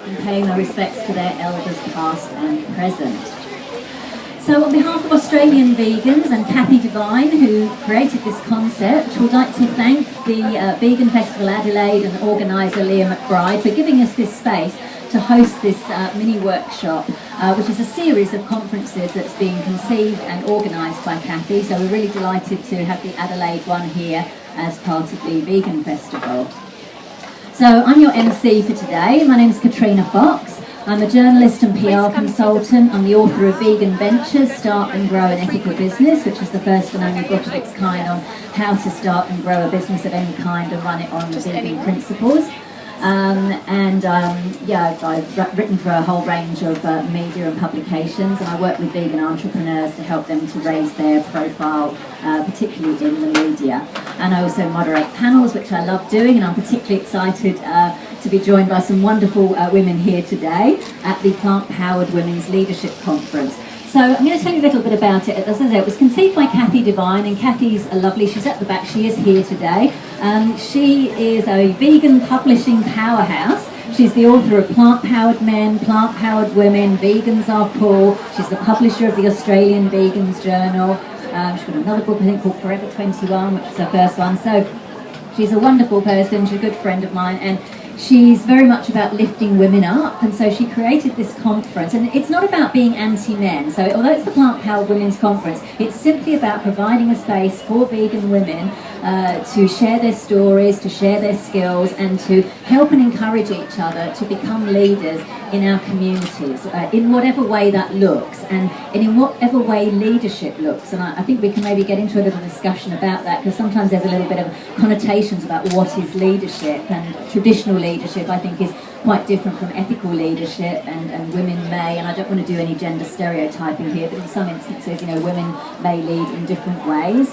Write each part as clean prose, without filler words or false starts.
and paying my respects to their elders past and present. So on behalf of Australian vegans and Kathy Devine, who created this concept, we'd like to thank the Vegan Festival Adelaide and organiser Leah McBride for giving us this space to host this mini workshop, which is a series of conferences that's being conceived and organised by Kathy. So we're really delighted to have the Adelaide one here as part of the Vegan Festival. So I'm your MC for today. My name is Katrina Fox. I'm a journalist and PR consultant. I'm the author of Vegan Ventures, Start and Grow an Ethical Business, which is the first and only book of its kind on how to start and grow a business of any kind and run it on vegan principles. I've written for a whole range of media and publications, and I work with vegan entrepreneurs to help them to raise their profile, particularly in the media. And I also moderate panels, which I love doing, and I'm particularly excited to be joined by some wonderful women here today at the Plant-Powered Women's Leadership Conference. So I'm going to tell you a little bit about it. As I say, it was conceived by Kathy Devine, and Kathy's lovely. She's at the back. She is here today. She is a vegan publishing powerhouse. She's the author of Plant-Powered Men, Plant-Powered Women, Vegans Are Cool. She's the publisher of the Australian Vegans Journal. She's got another book, I think, called Forever 21, which is her first one. So she's a wonderful person. She's a good friend of mine, and she's very much about lifting women up, and so she created this conference. And it's not about being anti-men. So although it's the Plant-Powered Women's Conference, it's simply about providing a space for vegan women to share their stories, to share their skills, and to help and encourage each other to become leaders in our communities, in whatever way that looks, and in whatever way leadership looks. And I think we can maybe get into a little discussion about that, because sometimes there's a little bit of connotations about what is leadership, and traditional leadership, I think, is quite different from ethical leadership, and women may, and I don't want to do any gender stereotyping here, but in some instances, you know, women may lead in different ways.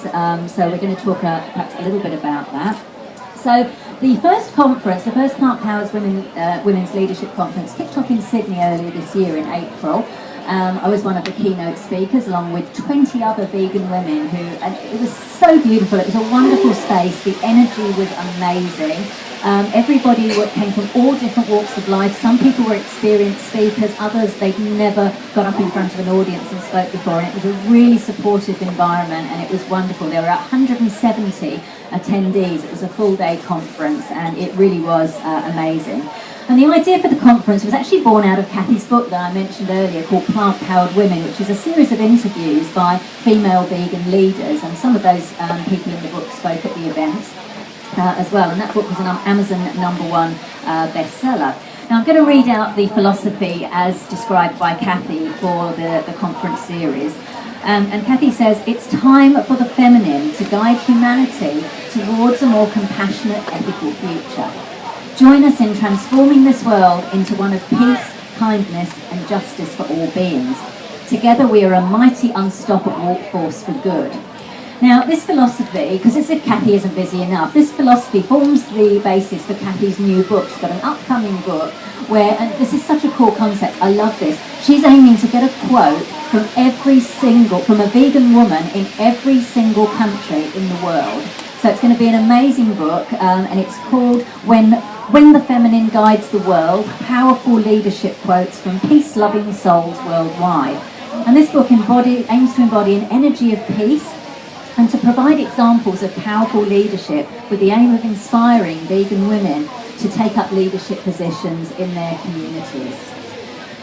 So we're going to talk perhaps a little bit about that. So the first conference, the first Plant-Powered Women's Leadership Conference, kicked off in Sydney earlier this year in April. I was one of the keynote speakers, along with 20 other vegan women and it was so beautiful. It was a wonderful space. The energy was amazing. Everybody came from all different walks of life. Some people were experienced speakers, others they'd never got up in front of an audience and spoke before, and it was a really supportive environment, and it was wonderful. There were 170 attendees. It was a full-day conference, and it really was amazing. And the idea for the conference was actually born out of Kathy's book that I mentioned earlier, called Plant-Powered Women, which is a series of interviews by female vegan leaders, and some of those people in the book spoke at the events as well, and that book was an Amazon #1 bestseller. Now I'm going to read out the philosophy as described by Kathy for the conference series. And Kathy says, "It's time for the feminine to guide humanity towards a more compassionate, ethical future. Join us in transforming this world into one of peace, kindness and justice for all beings. Together we are a mighty, unstoppable force for good." Now this philosophy, because as if Kathy isn't busy enough, this philosophy forms the basis for Kathy's new book. She's got an upcoming book where, and this is such a cool concept, I love this, she's aiming to get a quote from a vegan woman in every single country in the world. So it's going to be an amazing book, and it's called When the Feminine Guides the World, Powerful Leadership Quotes from Peace-Loving Souls Worldwide. And this book aims to embody an energy of peace and to provide examples of powerful leadership with the aim of inspiring vegan women to take up leadership positions in their communities.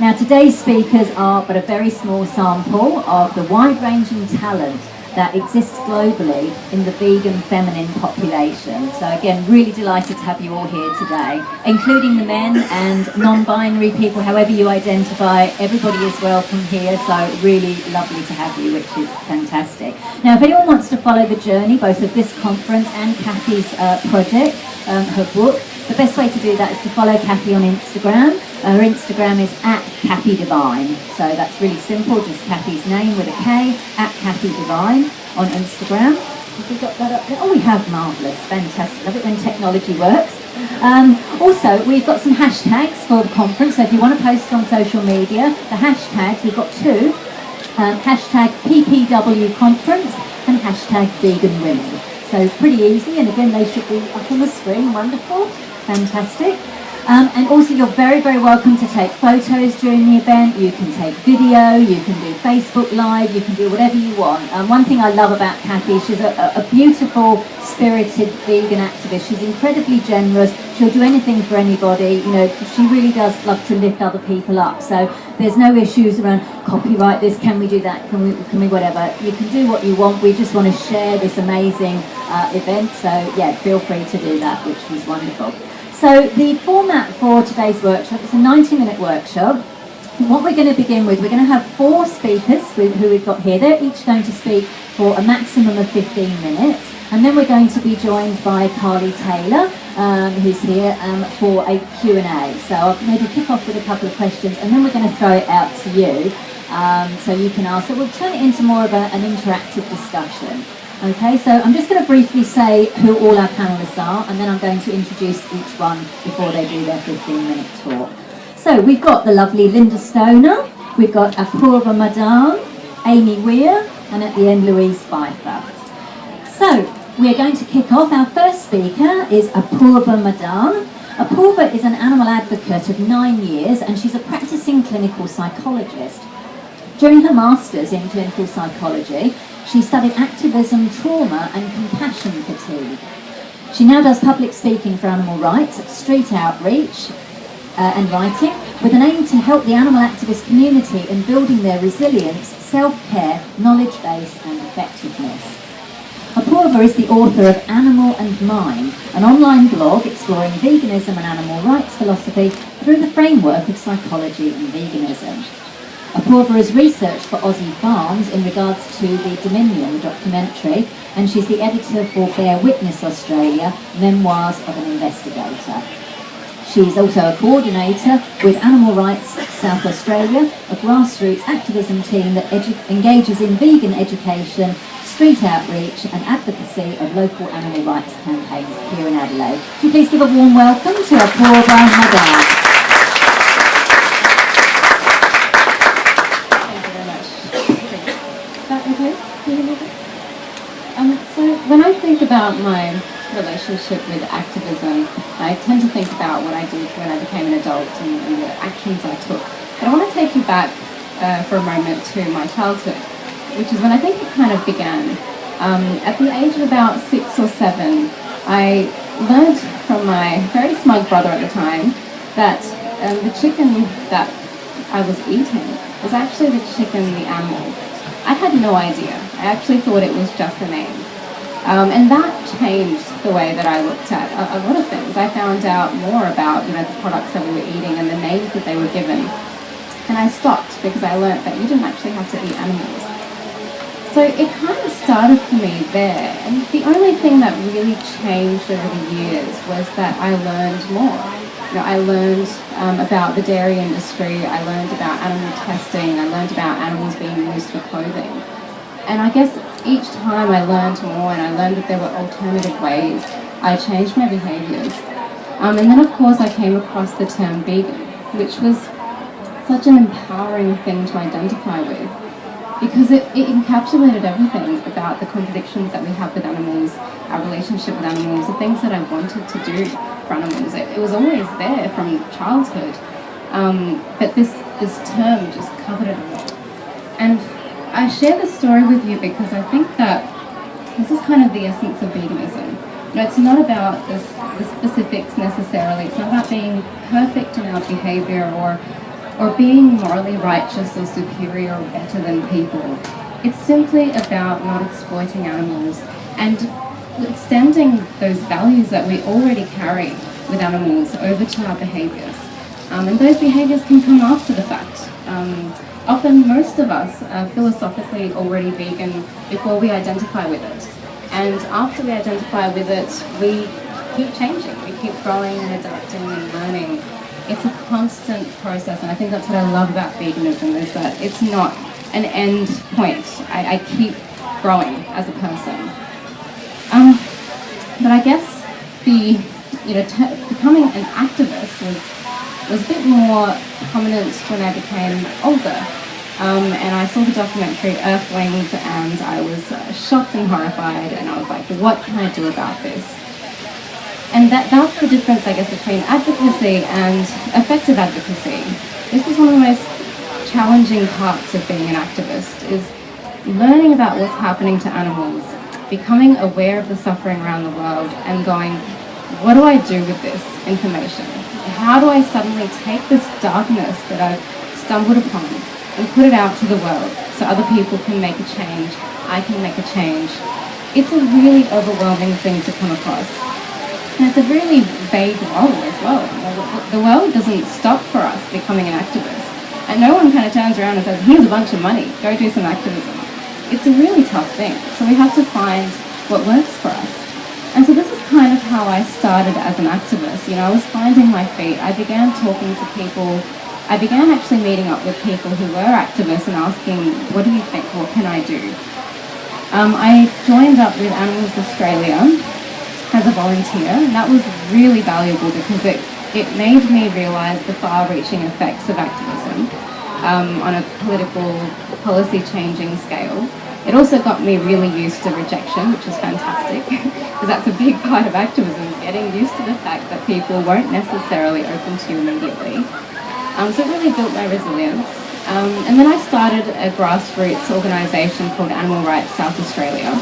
Now today's speakers are but a very small sample of the wide-ranging talent that exists globally in the vegan feminine population. So again, really delighted to have you all here today, including the men and non-binary people, however you identify. Everybody is welcome here, so really lovely to have you, which is fantastic. Now, if anyone wants to follow the journey, both of this conference and Kathy's project, her book, the best way to do that is to follow Kathy on Instagram. Her Instagram is @KathyDevine. So that's really simple, just Kathy's name with a K, @KathyDevine on Instagram. Have we got that up there? Oh, we have, marvellous, fantastic. Love it when technology works. Also, we've got some hashtags for the conference, so if you want to post on social media, the hashtags, we've got two. Hashtag PPW Conference and hashtag Vegan Women. So pretty easy, and again, they should be up on the screen. Wonderful, fantastic. And also you're very, very welcome to take photos during the event. You can take video, you can do Facebook Live, you can do whatever you want. One thing I love about Kathy, she's a beautiful, spirited vegan activist. She's incredibly generous. She'll do anything for anybody. You know, she really does love to lift other people up. So there's no issues around copyright this, can we do that, can we whatever. You can do what you want. We just want to share this amazing event. So yeah, feel free to do that, which was wonderful. So the format for today's workshop is a 90-minute workshop. What we're going to begin with, we're going to have 4 speakers who we've got here. They're each going to speak for a maximum of 15 minutes. And then we're going to be joined by Carly Taylor, who's here for a Q&A. So I'll maybe kick off with a couple of questions, and then we're going to throw it out to you so you can ask. So we'll turn it into more of an interactive discussion. Okay, so I'm just going to briefly say who all our panellists are, and then I'm going to introduce each one before they do their 15-minute talk. So we've got the lovely Linda Stoner, we've got Apurva Madan, Amy Weir, and at the end Louise Berthe. So we're going to kick off. Our first speaker is Apurva Madan. Apurva is an animal advocate of 9 years, and she's a practicing clinical psychologist. During her Masters in Clinical Psychology, she studied activism, trauma and compassion fatigue. She now does public speaking for animal rights, street outreach and writing, with an aim to help the animal activist community in building their resilience, self-care, knowledge base and effectiveness. Apurva is the author of Animal and Mind, an online blog exploring veganism and animal rights philosophy through the framework of psychology and veganism. Apurva has researched for Aussie Farms in regards to the Dominion documentary, and she's the editor for Bear Witness Australia, Memoirs of an Investigator. She's also a coordinator with Animal Rights South Australia, a grassroots activism team that engages in vegan education, street outreach and advocacy of local animal rights campaigns here in Adelaide. Could you please give a warm welcome to Apurva Madan. So when I think about my relationship with activism, I tend to think about what I did when I became an adult and the actions I took. But I want to take you back for a moment to my childhood, which is when I think it kind of began. At the age of about 6 or 7, I learned from my very smug brother at the time that the chicken that I was eating was actually the chicken, the animal. I had no idea. I actually thought it was just a name. And that changed the way that I looked at a lot of things. I found out more about the products that we were eating and the names that they were given. And I stopped because I learned that you didn't actually have to eat animals. So it kind of started for me there. And the only thing that really changed over the years was that I learned more. I learned about the dairy industry, I learned about animal testing, I learned about animals being used for clothing. And I guess each time I learned more and I learned that there were alternative ways, I changed my behaviours. And then of course I came across the term vegan, which was such an empowering thing to identify with, because it encapsulated everything about the contradictions that we have with animals, our relationship with animals, the things that I wanted to do for animals. It was always there from childhood, but this term just covered it all. And I share this story with you because I think that this is kind of the essence of veganism. It's not about the specifics necessarily. It's not about being perfect in our behaviour or being morally righteous or superior or better than people. It's simply about not exploiting animals and extending those values that we already carry with animals over to our behaviours. And those behaviours can come after the fact. Often most of us are philosophically already vegan before we identify with it. And after we identify with it, we keep changing, we keep growing and adapting and learning. It's a constant process, and I think that's what I love about veganism, is that it's not an end point. I keep growing as a person. But I guess becoming an activist was a bit more prominent when I became older. And I saw the documentary Earthlings, and I was shocked and horrified, and I was like, what can I do about this? And that's the difference, I guess, between advocacy and effective advocacy. This is one of the most challenging parts of being an activist, is learning about what's happening to animals, becoming aware of the suffering around the world, and going, what do I do with this information? How do I suddenly take this darkness that I've stumbled upon and put it out to the world so other people can make a change, I can make a change? It's a really overwhelming thing to come across. And it's a really vague role as well. The world doesn't stop for us becoming an activist. And no one kind of turns around and says, here's a bunch of money, go do some activism. It's a really tough thing. So we have to find what works for us. And so this is kind of how I started as an activist. You know, I was finding my feet. I began talking to people. I began actually meeting up with people who were activists and asking, what do you think? What can I do? I joined up with Animals Australia as a volunteer, and that was really valuable because it made me realise the far-reaching effects of activism on a political, policy-changing scale. It also got me really used to rejection, which was fantastic, because that's a big part of activism, getting used to the fact that people won't necessarily open to you immediately. So it really built my resilience. And then I started a grassroots organisation called Animal Rights South Australia,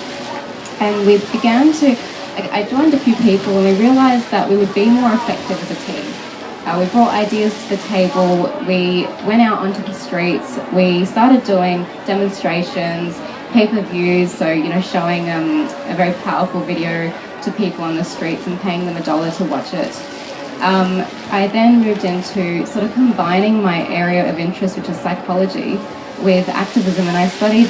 and we began to I joined a few people and we realised that we would be more effective as a team. We brought ideas to the table, we went out onto the streets, we started doing demonstrations, pay-per-views, so showing a very powerful video to people on the streets and paying them $1 to watch it. I then moved into sort of combining my area of interest, which is psychology, with activism, and I studied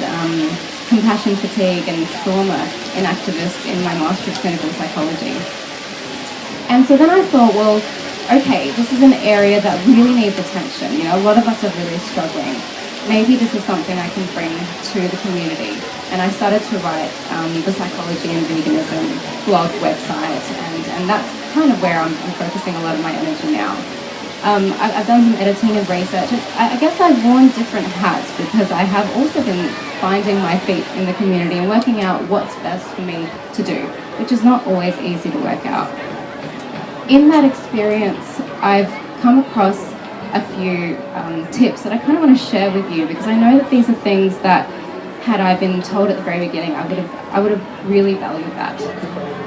compassion fatigue and trauma in activists in my Master of Clinical Psychology. And so then I thought, well, okay, this is an area that really needs attention. A lot of us are really struggling. Maybe this is something I can bring to the community. And I started to write the Psychology and Veganism blog website, and that's kind of where I'm focusing a lot of my energy now. I've done some editing and research. I guess I've worn different hats because I have also been finding my feet in the community and working out what's best for me to do, which is not always easy to work out. In that experience, I've come across a few tips that I kind of want to share with you, because I know that these are things that, had I been told at the very beginning, I would have really valued that.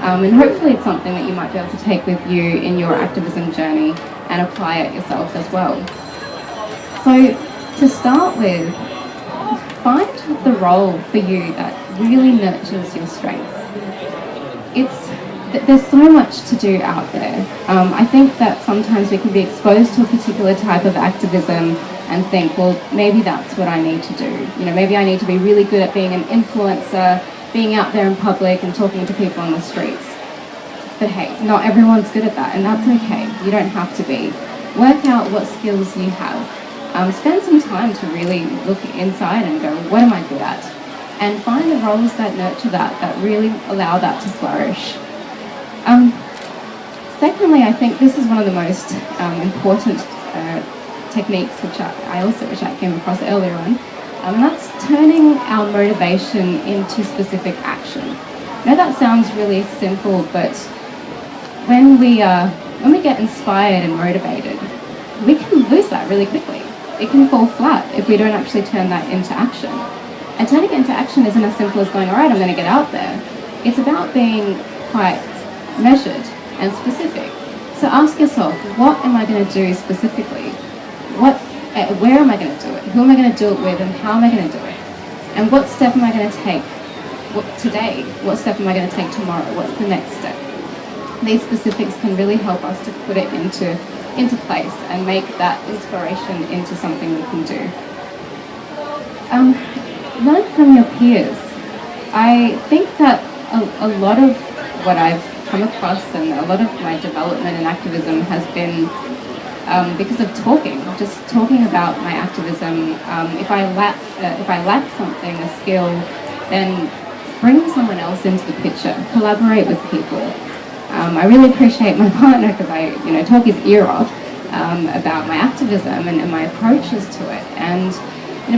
And hopefully it's something that you might be able to take with you in your activism journey and apply it yourself as well. So to start with, find the role for you that really nurtures your strengths. There's so much to do out there. I think that sometimes we can be exposed to a particular type of activism and think, well, maybe that's what I need to do. Maybe I need to be really good at being an influencer, being out there in public and talking to people on the streets. But hey, not everyone's good at that, and that's okay. You don't have to be. Work out what skills you have. Spend some time to really look inside and go, what am I good at? And find the roles that nurture that really allow that to flourish. Secondly, I think this is one of the most important techniques which I came across earlier on, and that's turning our motivation into specific action. Now that sounds really simple, but when we get inspired and motivated, we can lose that really quickly. It can fall flat if we don't actually turn that into action. And turning it into action isn't as simple as going, all right, I'm going to get out there. It's about being quite measured and specific. So ask yourself, what am I going to do specifically? Where am I going to do it? Who am I going to do it with, and how am I going to do it? And what step am I going to take today? What step am I going to take tomorrow? What's the next step? These specifics can really help us to put it into place and make that inspiration into something we can do. Learn from your peers. I think that a lot of what I've come across and a lot of my development in activism has been because of just talking about my activism. If I lack something, a skill, then bring someone else into the picture. Collaborate with people. I really appreciate my partner because I talk his ear off about my activism and my approaches to it, and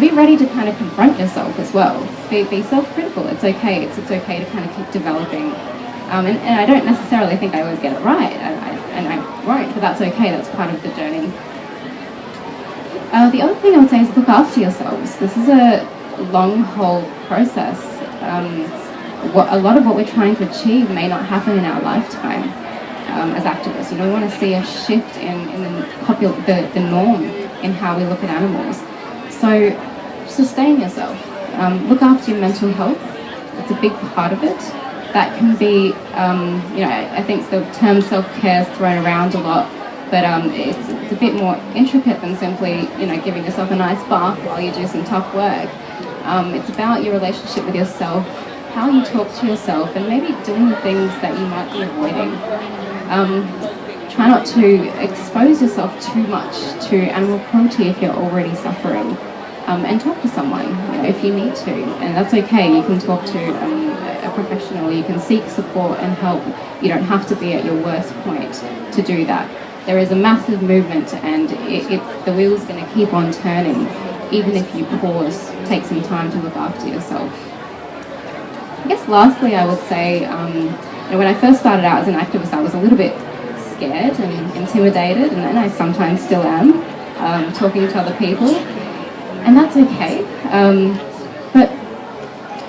be ready to kind of confront yourself as well. Be self-critical. It's okay. It's okay to kind of keep developing. And I don't necessarily think I always get it right, and I won't, but that's okay, that's part of the journey. The other thing I would say is look after yourselves. This is a long haul process. A lot of what we're trying to achieve may not happen in our lifetime as activists. We want to see a shift in the norm in how we look at animals. So sustain yourself. Look after your mental health. It's a big part of it. That can be, I think the term self-care is thrown around a lot, but it's a bit more intricate than simply, giving yourself a nice bath while you do some tough work. It's about your relationship with yourself, how you talk to yourself, and maybe doing the things that you might be avoiding. Try not to expose yourself too much to animal cruelty if you're already suffering. And talk to someone, if you need to, and that's okay. You can talk to a professional, you can seek support and help. You don't have to be at your worst point to do that. There is a massive movement, and the wheel's going to keep on turning, even if you pause, take some time to look after yourself. I guess lastly, I would say, when I first started out as an activist, I was a little bit scared and intimidated, and I sometimes still am, talking to other people. And that's okay. But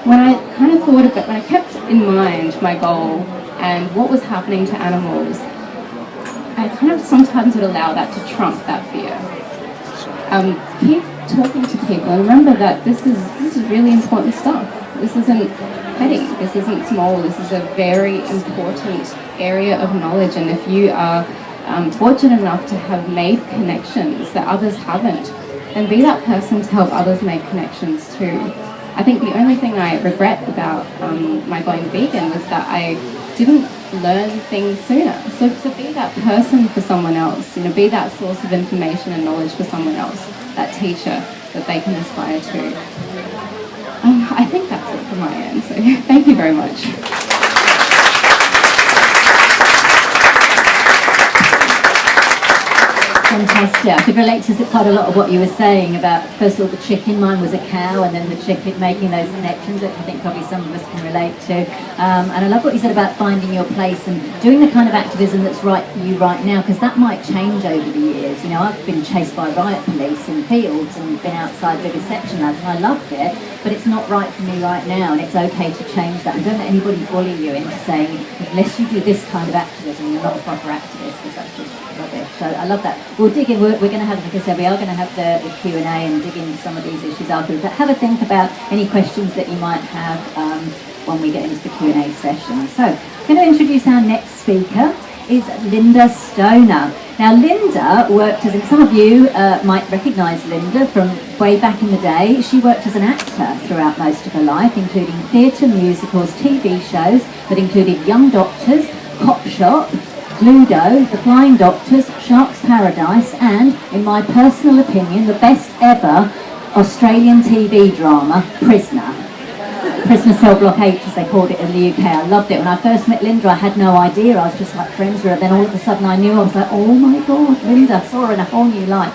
when I kind of thought about, when I kept in mind my goal and what was happening to animals, I kind of sometimes would allow that to trump that fear. Keep talking to people and remember that this is really important stuff. This isn't petty. This isn't small. This is a very important area of knowledge. And if you are fortunate enough to have made connections that others haven't, and be that person to help others make connections too. I think the only thing I regret about my going vegan was that I didn't learn things sooner. So be that person for someone else, be that source of information and knowledge for someone else, that teacher that they can aspire to. I think that's it from my end, so thank you very much. Fantastic. I could relate to quite a lot of what you were saying about, first of all, the chicken. Mine was a cow, and then the chicken, making those connections that I think probably some of us can relate to. And I love what you said about finding your place and doing the kind of activism that's right for you right now, because that might change over the years. I've been chased by riot police in fields and been outside vivisection labs, and I loved it, but it's not right for me right now, and it's okay to change that. And don't let anybody bully you into saying, unless you do this kind of activism, you're not a proper activist, because that's just rubbish. So I love that. We'll dig in. We're going to have, like I said, we are going to have the Q&A and dig into some of these issues afterwards. But have a think about any questions that you might have when we get into the Q&A session. So I'm going to introduce our next speaker. Is Linda Stoner. Now Linda worked as, some of you might recognise Linda from way back in the day. She worked as an actor throughout most of her life, including theatre, musicals, TV shows that included Young Doctors, Cop Shop, Cluedo, The Flying Doctors, Shark's Paradise, and, in my personal opinion, the best ever Australian TV drama, Prisoner. Prisoner Cell Block H, as they called it in the UK. I loved it. When I first met Linda, I had no idea. I was just like friends with her. Then all of a sudden I knew. I was like, oh my God, Linda. Saw her in a whole new light.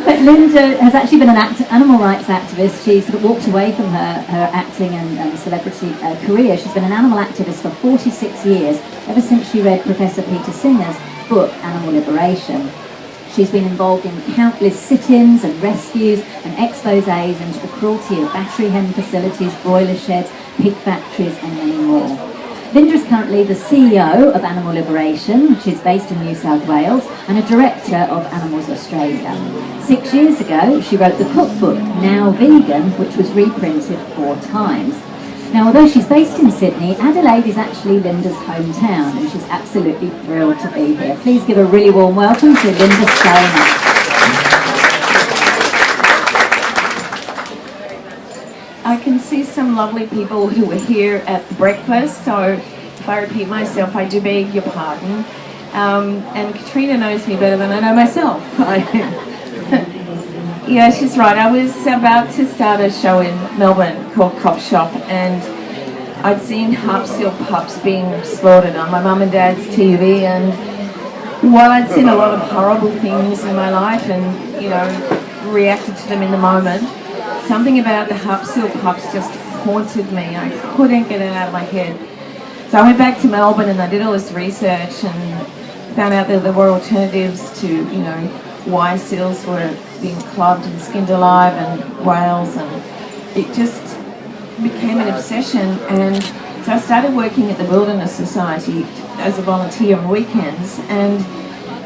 But Linda has actually been an animal rights activist. She sort of walked away from her acting and celebrity career. She's been an animal activist for 46 years, ever since she read Professor Peter Singer's book, Animal Liberation. She's been involved in countless sit-ins and rescues and exposés into the cruelty of battery hen facilities, broiler sheds, pig factories and many more. Linda is currently the CEO of Animal Liberation, which is based in New South Wales, and a director of Animals Australia. 6 years ago, she wrote the cookbook, Now Vegan, which was reprinted 4 times. Now, although she's based in Sydney, Adelaide is actually Linda's hometown, and she's absolutely thrilled to be here. Please give a really warm welcome to Linda Stoner. I can see some lovely people who were here at breakfast, so if I repeat myself, I do beg your pardon. And Katrina knows me better than I know myself. Yeah, she's right. I was about to start a show in Melbourne called Cop Shop, and I'd seen half-seal pups being slaughtered on my mum and dad's TV, and while I'd seen a lot of horrible things in my life and, reacted to them in the moment, something about the half-seal pups just haunted me. I couldn't get it out of my head. So I went back to Melbourne and I did all this research and found out that there were alternatives to, you know, why seals were being clubbed and skinned alive and whales, and it just became an obsession. And so I started working at the Wilderness Society as a volunteer on weekends, and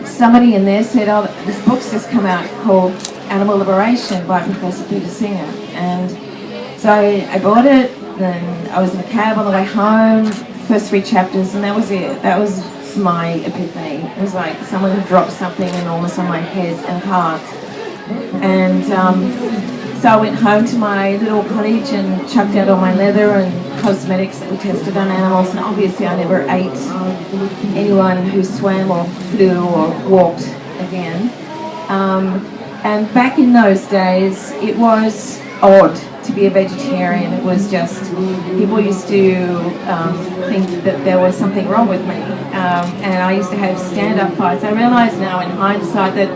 somebody in there said, oh, this book's just come out called Animal Liberation by Professor Peter Singer. And so I bought it, then I was in a cab on the way home, first 3 chapters, and that was it. That was my epiphany. It was like someone had dropped something enormous on my head and heart. And so I went home to my little cottage and chucked out all my leather and cosmetics that we tested on animals, and obviously I never ate anyone who swam or flew or walked again. And back in those days, it was odd to be a vegetarian. It was just, people used to think that there was something wrong with me. And I used to have stand-up fights. I realise now in hindsight that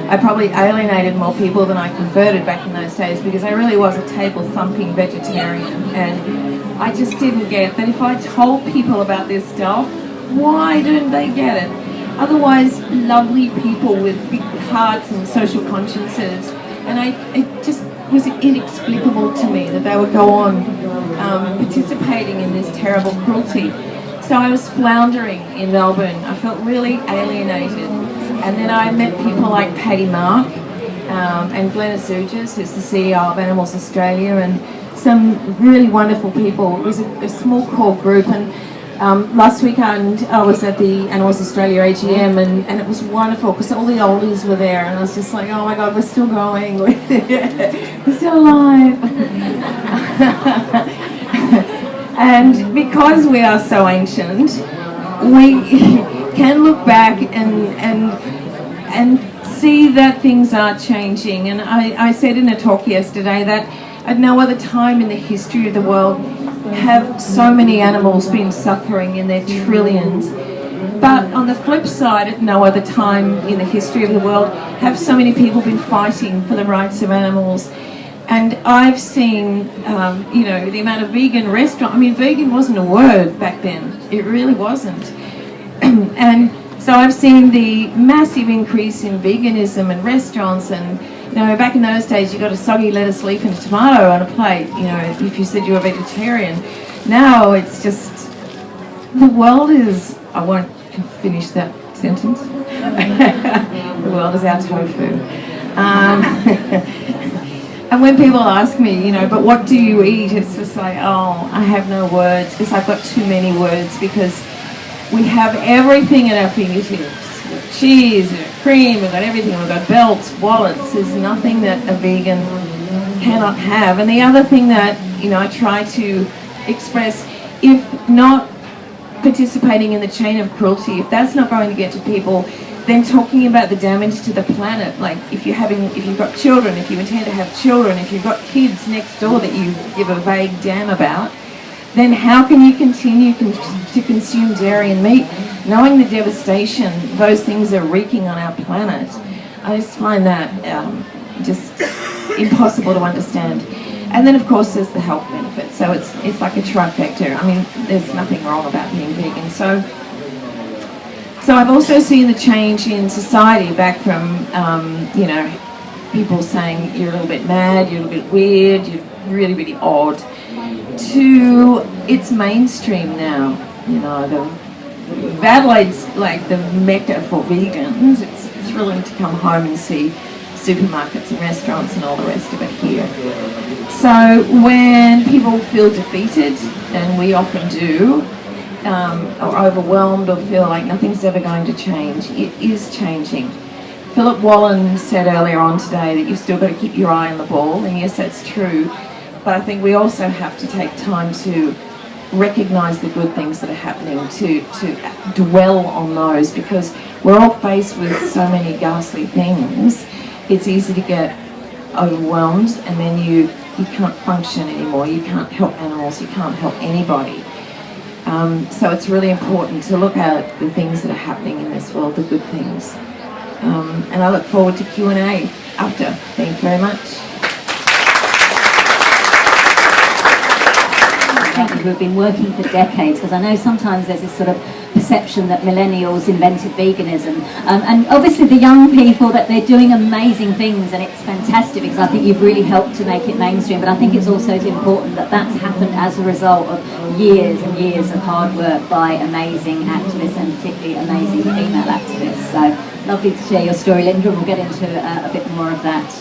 I probably alienated more people than I converted back in those days, because I really was a table-thumping vegetarian. And I just didn't get that if I told people about this stuff, why didn't they get it? Otherwise, lovely people with big hearts and social consciences. And it just was inexplicable to me that they would go on participating in this terrible cruelty. So I was floundering in Melbourne. I felt really alienated. And then I met people like Paddy Mark and Glenn Asugis, who's the CEO of Animals Australia, and some really wonderful people. It was a small core group, and last weekend I was at the Animals Australia AGM, and it was wonderful because all the oldies were there, and I was just like, oh my God, we're still going, we're still alive. And because we are so ancient, we can look back and see that things are changing. And I said in a talk yesterday that at no other time in the history of the world have so many animals been suffering in their trillions. But on the flip side, at no other time in the history of the world have so many people been fighting for the rights of animals. And I've seen, you know, the amount of vegan restaurants. I mean, vegan wasn't a word back then. It really wasn't. And so I've seen the massive increase in veganism and restaurants. And, you know, back in those days, you got a soggy lettuce leaf and a tomato on a plate, you know, if you said you were a vegetarian. Now it's just, the world is, I won't finish that sentence. The world is our tofu. And when people ask me, you know, but what do you eat? It's just like, oh, I have no words, because I've got too many words, because we have everything at our fingertips. We've got cheese, we've got cream, we've got everything. We've got belts, wallets. There's nothing that a vegan cannot have. And the other thing that, you know, I try to express, if not participating in the chain of cruelty, if that's not going to get to people, then talking about the damage to the planet, like if you've got children, if you intend to have children, if you've got kids next door that you give a vague damn about, then how can you continue to consume dairy and meat, knowing the devastation those things are wreaking on our planet? I just find that just impossible to understand. And then, of course, there's the health benefits. So it's like a trifecta. I mean, there's nothing wrong about being vegan. So I've also seen the change in society, back from, you know, people saying you're a little bit mad, you're a little bit weird, you're really, really odd, to it's mainstream now. You know, Adelaide's like the mecca for vegans. It's thrilling to come home and see supermarkets and restaurants and all the rest of it here. So when people feel defeated, and we often do, or overwhelmed, or feel like nothing's ever going to change, it is changing. Philip Wallen said earlier on today that you've still got to keep your eye on the ball, and yes, that's true, but I think we also have to take time to recognise the good things that are happening, to dwell on those, because we're all faced with so many ghastly things. It's easy to get overwhelmed, and then you can't function anymore, you can't help animals, you can't help anybody. So it's really important to look at the things that are happening in this world, the good things. And I look forward to Q&A after. Thank you very much. people who have been working for decades, because I know sometimes there's this sort of perception that millennials invented veganism, and obviously the young people, that they're doing amazing things, and it's fantastic because I think you've really helped to make it mainstream, but I think it's also important that that's happened as a result of years and years of hard work by amazing activists, and particularly amazing female activists. So lovely to share your story, Linda, and we'll get into a bit more of that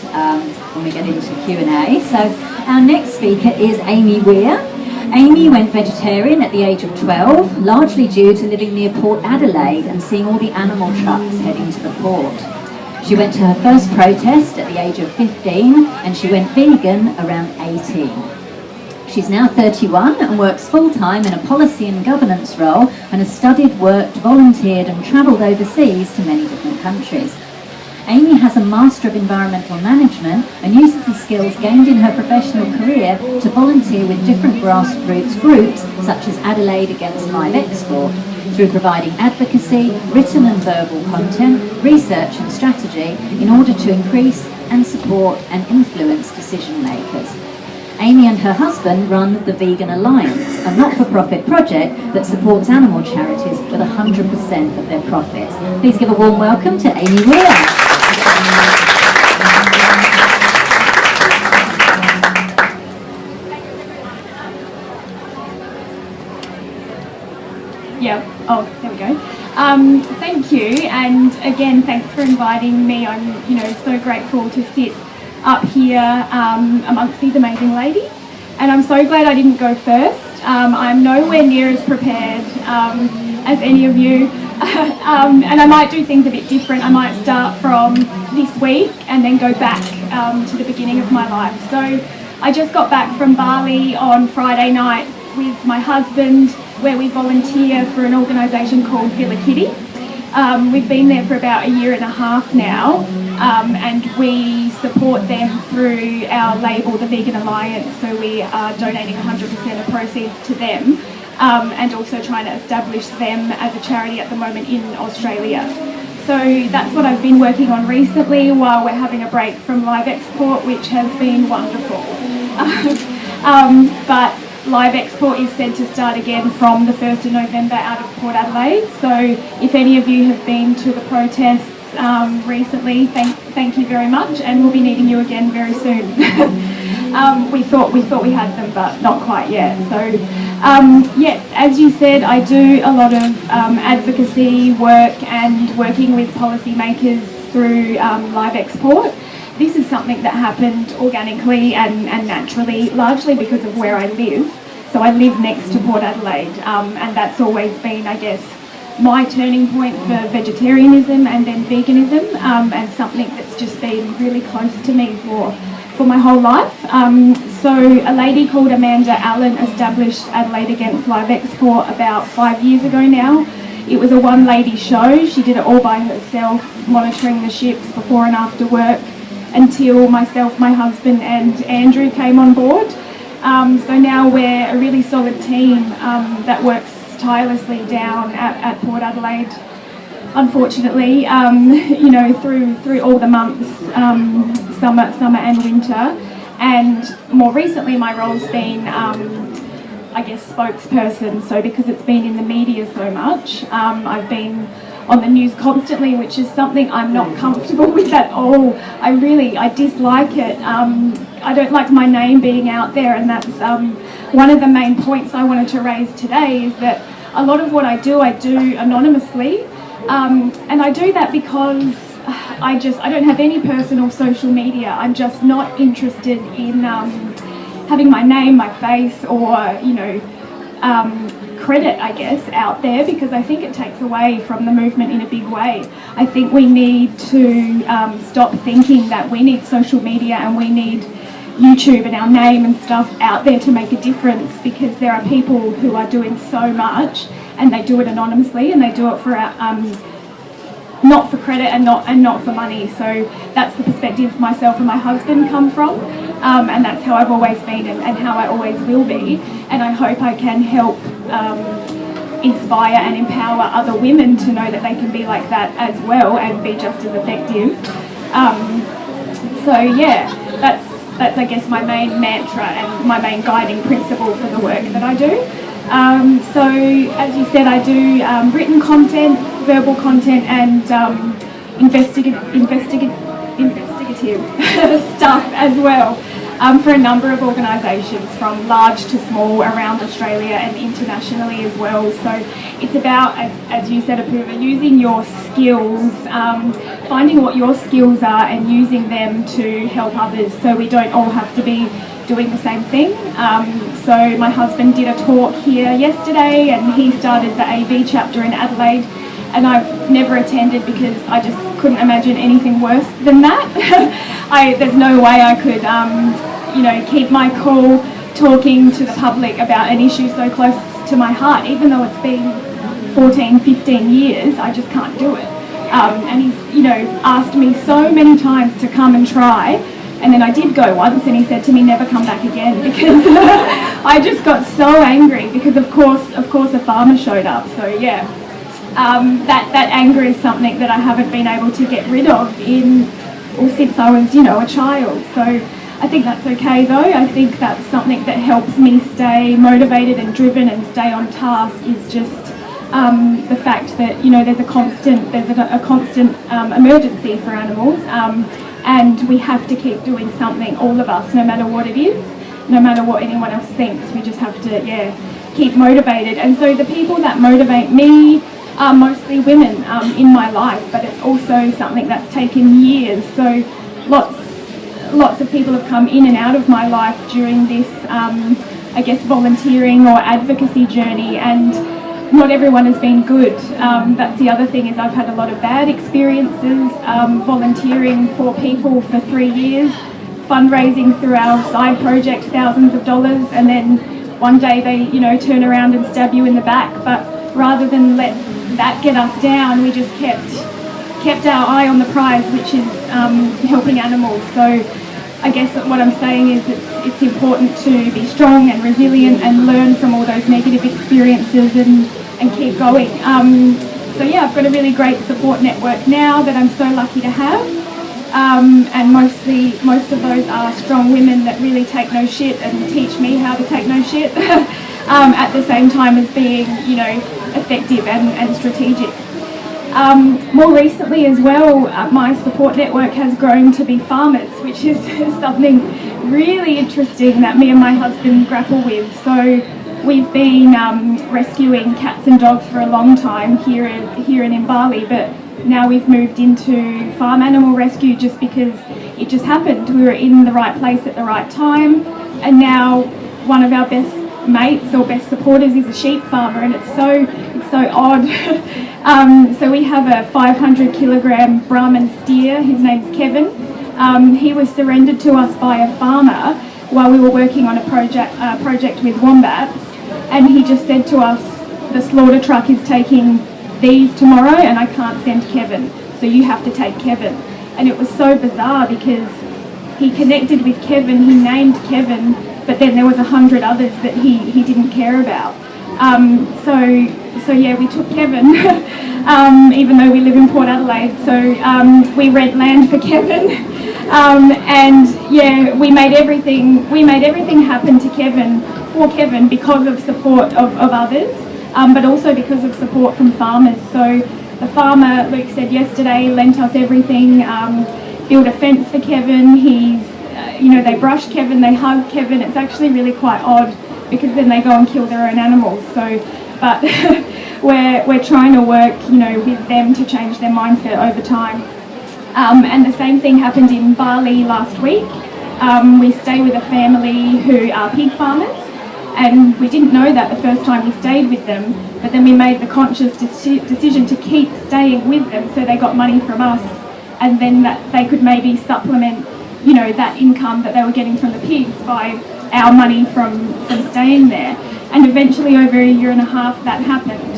when we get into Q&A. So our next speaker is Amy Weir. Amy went vegetarian at the age of 12, largely due to living near Port Adelaide and seeing all the animal trucks heading to the port. She went to her first protest at the age of 15, and she went vegan around 18. She's now 31 and works full-time in a policy and governance role, and has studied, worked, volunteered and travelled overseas to many different countries. Amy has a Master of Environmental Management and uses the skills gained in her professional career to volunteer with different grassroots groups such as Adelaide Against Live Export, through providing advocacy, written and verbal content, research and strategy in order to increase and support and influence decision makers. Amy and her husband run the Vegan Alliance, a not-for-profit project that supports animal charities with 100% of their profits. Please give a warm welcome to Amy Weir. Yeah. Oh, there we go. Thank you, and again, thanks for inviting me. I'm, so grateful to sit up here amongst these amazing ladies, and I'm so glad I didn't go first. I'm nowhere near as prepared as any of you, and I might do things a bit different. I might start from this week and then go back to the beginning of my life. So I just got back from Bali on Friday night with my husband, where we volunteer for an organisation called Villa Kitty. We've been there for about a year and a half now, and we support them through our label, the Vegan Alliance, so we are donating 100% of proceeds to them, and also trying to establish them as a charity at the moment in Australia. So that's what I've been working on recently while we're having a break from live export, which has been wonderful. But live export is said to start again from the 1st of November out of Port Adelaide. So if any of you have been to the protests recently, thank you very much, and we'll be needing you again very soon. We thought we had them, but not quite yet. So yes, as you said, I do a lot of advocacy work and working with policymakers through live export. This is something that happened organically and naturally, largely because of where I live. So I live next to Port Adelaide, and that's always been, I guess, my turning point for vegetarianism and then veganism, and something that's just been really close to me for my whole life. So a lady called Amanda Allen established Adelaide Against Live Export about 5 years ago now. It was a one-lady show. She did it all by herself, monitoring the ships before and after work, until myself, my husband and Andrew came on board. So now we're a really solid team that works tirelessly down at Port Adelaide, unfortunately, through all the months, summer and winter. And more recently my role's been, spokesperson, so because it's been in the media so much, I've been on the news constantly, which is something I'm not comfortable with at all. I dislike it. I don't like my name being out there, and that's one of the main points I wanted to raise today, is that a lot of what I do anonymously, and I do that because I don't have any personal social media. I'm just not interested in having my name, my face, or credit, I guess, out there, because I think it takes away from the movement in a big way. I think we need to stop thinking that we need social media and we need YouTube and our name and stuff out there to make a difference, because there are people who are doing so much, and they do it anonymously, and they do it for not for credit and not for money. So that's the perspective myself and my husband come from, and that's how I've always been and how I always will be. And I hope I can help inspire and empower other women to know that they can be like that as well and be just as effective. So yeah, I guess, my main mantra and my main guiding principle for the work that I do. So, as you said, I do written content, verbal content, and investigative stuff as well for a number of organisations, from large to small, around Australia and internationally as well. So it's about, as you said, Apurva, using your skills, finding what your skills are and using them to help others, so we don't all have to be doing the same thing. So my husband did a talk here yesterday, and he started the AV chapter in Adelaide, and I've never attended because I just couldn't imagine anything worse than that. There's no way I could, keep my cool talking to the public about an issue so close to my heart, even though it's been 14, 15 years. I just can't do it. And he's, asked me so many times to come and try. And then I did go once, and he said to me, never come back again, because I just got so angry because of course a farmer showed up. So yeah, that anger is something that I haven't been able to get rid of since I was, a child. So I think that's okay though. I think that's something that helps me stay motivated and driven and stay on task, is just the fact that, there's a constant emergency for animals. And we have to keep doing something, all of us, no matter what it is, no matter what anyone else thinks. We just have to, keep motivated. And so the people that motivate me are mostly women in my life, but it's also something that's taken years. So lots of people have come in and out of my life during this, volunteering or advocacy journey, and not everyone has been good. That's the other thing, is I've had a lot of bad experiences volunteering for people for 3 years, fundraising through our side project thousands of dollars, and then one day they turn around and stab you in the back. But rather than let that get us down, we just kept our eye on the prize, which is helping animals. So I guess what I'm saying is it's important to be strong and resilient and learn from all those negative experiences and keep going. I've got a really great support network now that I'm so lucky to have, and most of those are strong women that really take no shit and teach me how to take no shit at the same time as being effective and strategic. More recently as well, my support network has grown to be farmers, which is something really interesting that me and my husband grapple with. So we've been rescuing cats and dogs for a long time here in Bali, but now we've moved into farm animal rescue just because it just happened. We were in the right place at the right time, and now one of our best mates or best supporters is a sheep farmer, and it's so odd. So we have a 500 kilogram Brahman steer. His name's Kevin. He was surrendered to us by a farmer while we were working on a project with wombats, and he just said to us, the slaughter truck is taking these tomorrow and I can't send Kevin, so you have to take Kevin. And it was so bizarre because he connected with Kevin, he named Kevin, but then there was 100 others that he didn't care about. So we took Kevin, even though we live in Port Adelaide. So we rent land for Kevin, we made everything happen for Kevin because of support of others, but also because of support from farmers. So the farmer, Luke said yesterday, lent us everything, built a fence for Kevin. They brush Kevin, they hug Kevin. It's actually really quite odd because then they go and kill their own animals. So, but we're trying to work, with them to change their mindset over time. And the same thing happened in Bali last week. We stay with a family who are pig farmers, and we didn't know that the first time we stayed with them, but then we made the conscious decision to keep staying with them, so they got money from us, and then that they could maybe supplement, that income that they were getting from the pigs by our money from staying there. And eventually, over a year and a half, that happened.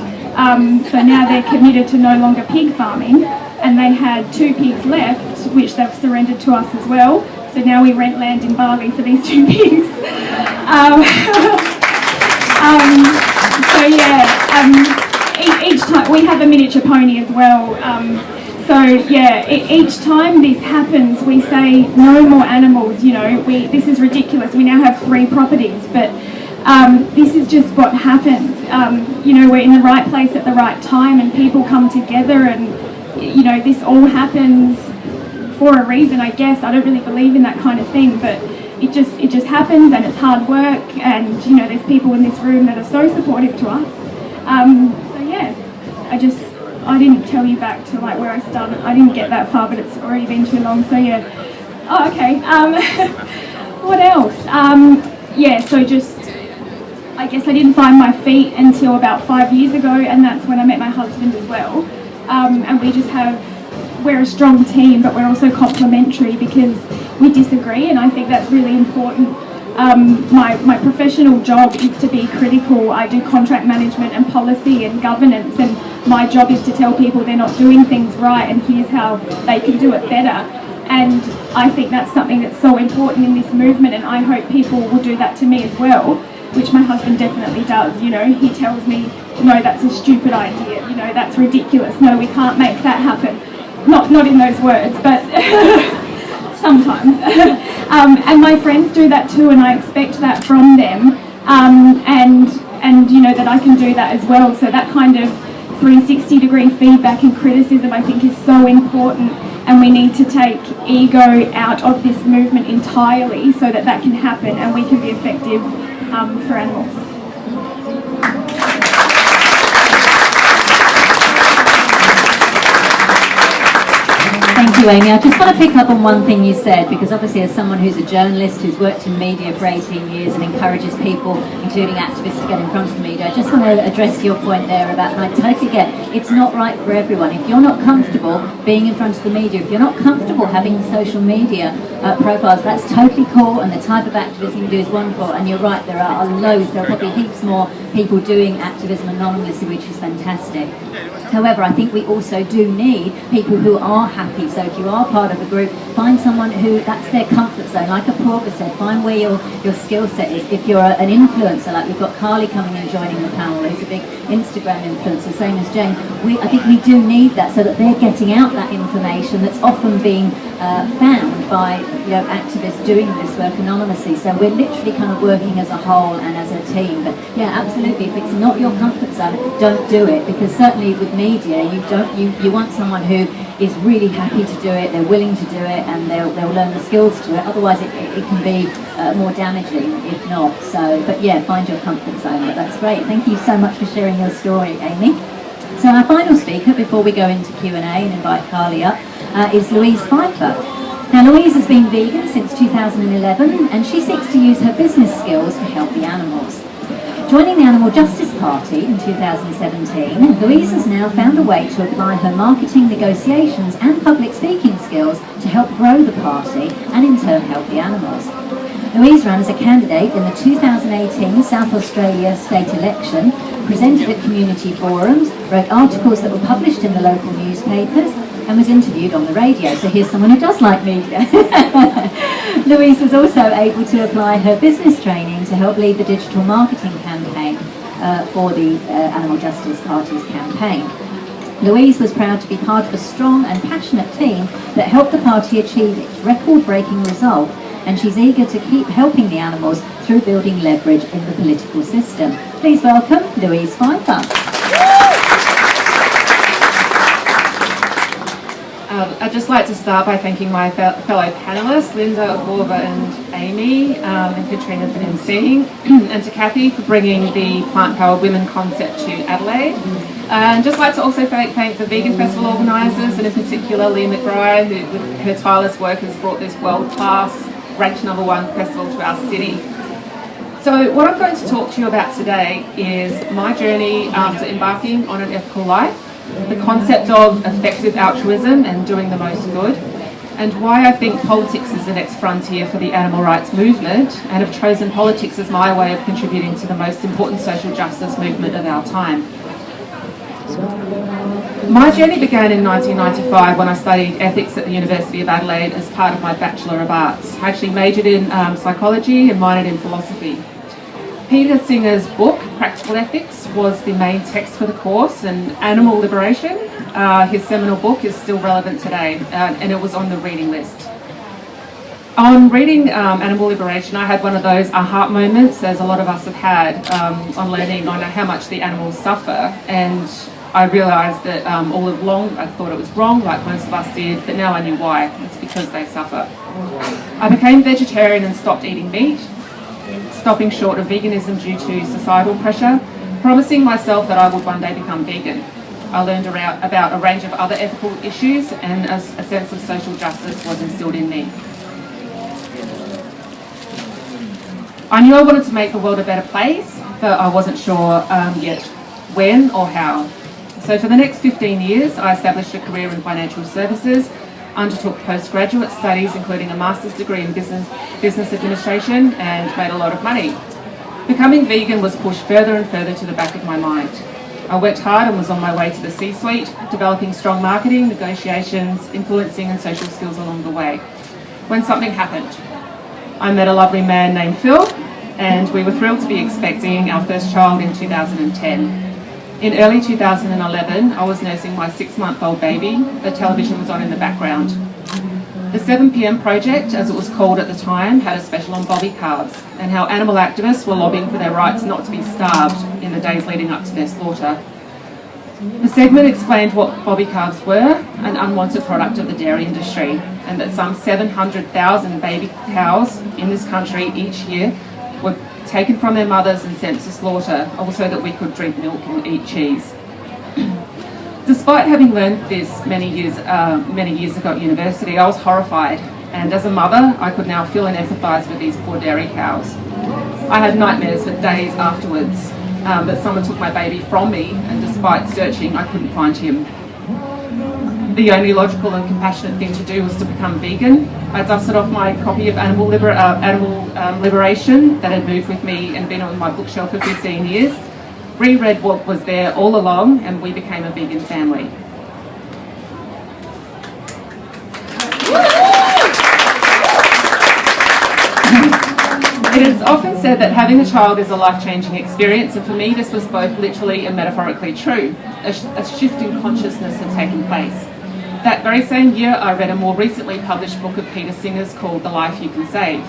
So now they're committed to no longer pig farming, and they had 2 pigs left, which they've surrendered to us as well. So now we rent land in Bali for these 2 pigs. Each time we have a miniature pony as well. So yeah, each time this happens, we say no more animals. You know, this is ridiculous. We now have 3 properties, but this is just what happens. You know, we're in the right place at the right time, and people come together, and you know, this all happens for a reason, I guess. I don't really believe in that kind of thing, but it just happens, and it's hard work, and you know, there's people in this room that are so supportive to us. So yeah, I didn't tell you back to like where I started. I didn't get that far, but it's already been too long. So yeah. Oh, okay. What else? Yeah. So just, I guess I didn't find my feet until about 5 years ago, and that's when I met my husband as well. And we're a strong team, but we're also complementary because we disagree, and I think that's really important. My professional job is to be critical. I do contract management and policy and governance, and my job is to tell people they're not doing things right, and here's how they can do it better. And I think that's something that's so important in this movement, and I hope people will do that to me as well, which my husband definitely does. You know, he tells me, no, that's a stupid idea, you know, that's ridiculous, no, we can't make that happen. Not in those words, but sometimes. And my friends do that too, and I expect that from them, and you know, that I can do that as well. So that kind of 360-degree feedback and criticism, I think, is so important, and we need to take ego out of this movement entirely so that can happen and we can be effective for animals. Thank you, Amy. I just want to pick up on one thing you said, because obviously as someone who's a journalist who's worked in media for 18 years and encourages people, including activists, to get in front of the media, I just want to address your point there about, and I totally get, it's not right for everyone. If you're not comfortable being in front of the media, if you're not comfortable having social media profiles, that's totally cool, and the type of activism you do is wonderful, and you're right, there are loads, there are probably heaps more people doing activism anonymously, which is fantastic. However, I think we also do need people who are happy. So if you are part of a group, find someone who that's their comfort zone. Like Apurva said, find where your skill set is. If you're an influencer, like we've got Carly coming and joining the panel, who's a big Instagram influencer, same as Jane. I think we do need that, so that they're getting out that information that's often being found by activists doing this work anonymously. So we're literally kind of working as a whole and as a team. But yeah, absolutely, if it's not your comfort zone, don't do it, because certainly with media, you want someone who is really happy to do it, they're willing to do it, and they'll learn the skills to do it. Otherwise it can be more damaging if not. So, but yeah, find your comfort zone. But that's great. Thank you so much for sharing your story, Amy. So our final speaker before we go into Q&A and invite Carly up is Louise Berthe. Now, Louise has been vegan since 2011, and she seeks to use her business skills to help the animals. Joining the Animal Justice Party in 2017, Louise has now found a way to apply her marketing, negotiations and public speaking skills to help grow the party and in turn help the animals. Louise ran as a candidate in the 2018 South Australia state election, presented at community forums, wrote articles that were published in the local newspapers, and was interviewed on the radio. So here's someone who does like media. Louise was also able to apply her business training to help lead the digital marketing campaign for the Animal Justice Party's campaign. Louise was proud to be part of a strong and passionate team that helped the party achieve its record-breaking result, and she's eager to keep helping the animals through building leverage in the political system. Please welcome Louise Berthe. I'd just like to start by thanking my fellow panellists, Linda, Apurva and Amy, and Katrina for emceeing, and to Kathy for bringing the Plant Powered Women concept to Adelaide. And just like to also thank the Vegan Festival organisers, and in particular Lee McBride, who with her tireless work has brought this world-class, ranked #1 festival to our city. So what I'm going to talk to you about today is my journey after embarking on an ethical life, the concept of effective altruism and doing the most good, and why I think politics is the next frontier for the animal rights movement, and have chosen politics as my way of contributing to the most important social justice movement of our time. My journey began in 1995 when I studied ethics at the University of Adelaide as part of my Bachelor of Arts. I actually majored in psychology and minored in philosophy. Peter Singer's book, Practical Ethics, was the main text for the course, and Animal Liberation, his seminal book, is still relevant today, and it was on the reading list. On reading Animal Liberation, I had one of those aha moments, as a lot of us have had, on learning on how much the animals suffer, and I realised that all along I thought it was wrong, like most of us did, but now I knew why. It's because they suffer. I became vegetarian and stopped eating meat, stopping short of veganism due to societal pressure, promising myself that I would one day become vegan. I learned about a range of other ethical issues, and a sense of social justice was instilled in me. I knew I wanted to make the world a better place, but I wasn't sure yet when or how. So for the next 15 years, I established a career in financial services, undertook postgraduate studies, including a master's degree in business administration, and made a lot of money. Becoming vegan was pushed further and further to the back of my mind. I worked hard and was on my way to the C-suite, developing strong marketing, negotiations, influencing and social skills along the way, when something happened. I met a lovely man named Phil, and we were thrilled to be expecting our first child in 2010. In early 2011, I was nursing my 6-month-old baby. The television was on in the background. The 7 p.m. project, as it was called at the time, had a special on bobby calves and how animal activists were lobbying for their rights not to be starved in the days leading up to their slaughter. The segment explained what bobby calves were, an unwanted product of the dairy industry, and that some 700,000 baby cows in this country each year were taken from their mothers and sent to slaughter, also that we could drink milk and eat cheese. Despite having learned this many years ago at university, I was horrified, and as a mother, I could now feel and empathise with these poor dairy cows. I had nightmares for days afterwards that someone took my baby from me, and despite searching, I couldn't find him. The only logical and compassionate thing to do was to become vegan. I dusted off my copy of Animal Liberation that had moved with me and been on my bookshelf for 15 years, reread what was there all along, and we became a vegan family. It is often said that having a child is a life-changing experience, and for me this was both literally and metaphorically true. A shift in consciousness had taken place. That very same year, I read a more recently published book of Peter Singer's called The Life You Can Save.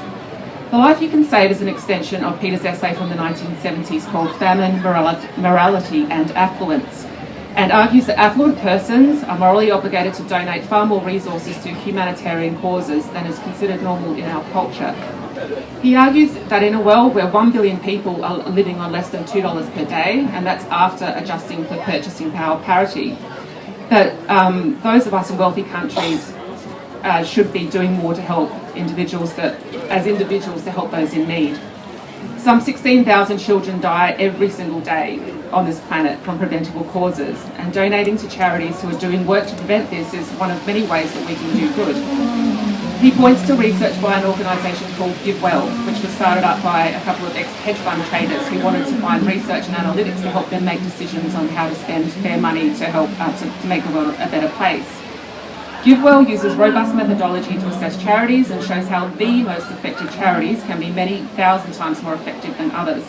The Life You Can Save is an extension of Peter's essay from the 1970s called Famine, Morality and Affluence, and argues that affluent persons are morally obligated to donate far more resources to humanitarian causes than is considered normal in our culture. He argues that in a world where 1 billion people are living on less than $2 per day, and that's after adjusting for purchasing power parity, that those of us in wealthy countries should be doing more to help individuals to help those in need. Some 16,000 children die every single day on this planet from preventable causes, and donating to charities who are doing work to prevent this is one of many ways that we can do good. He points to research by an organisation called GiveWell, which was started up by a couple of ex-hedge fund traders who wanted to find research and analytics to help them make decisions on how to spend their money to help to make the world a better place. GiveWell uses robust methodology to assess charities and shows how the most effective charities can be many thousand times more effective than others.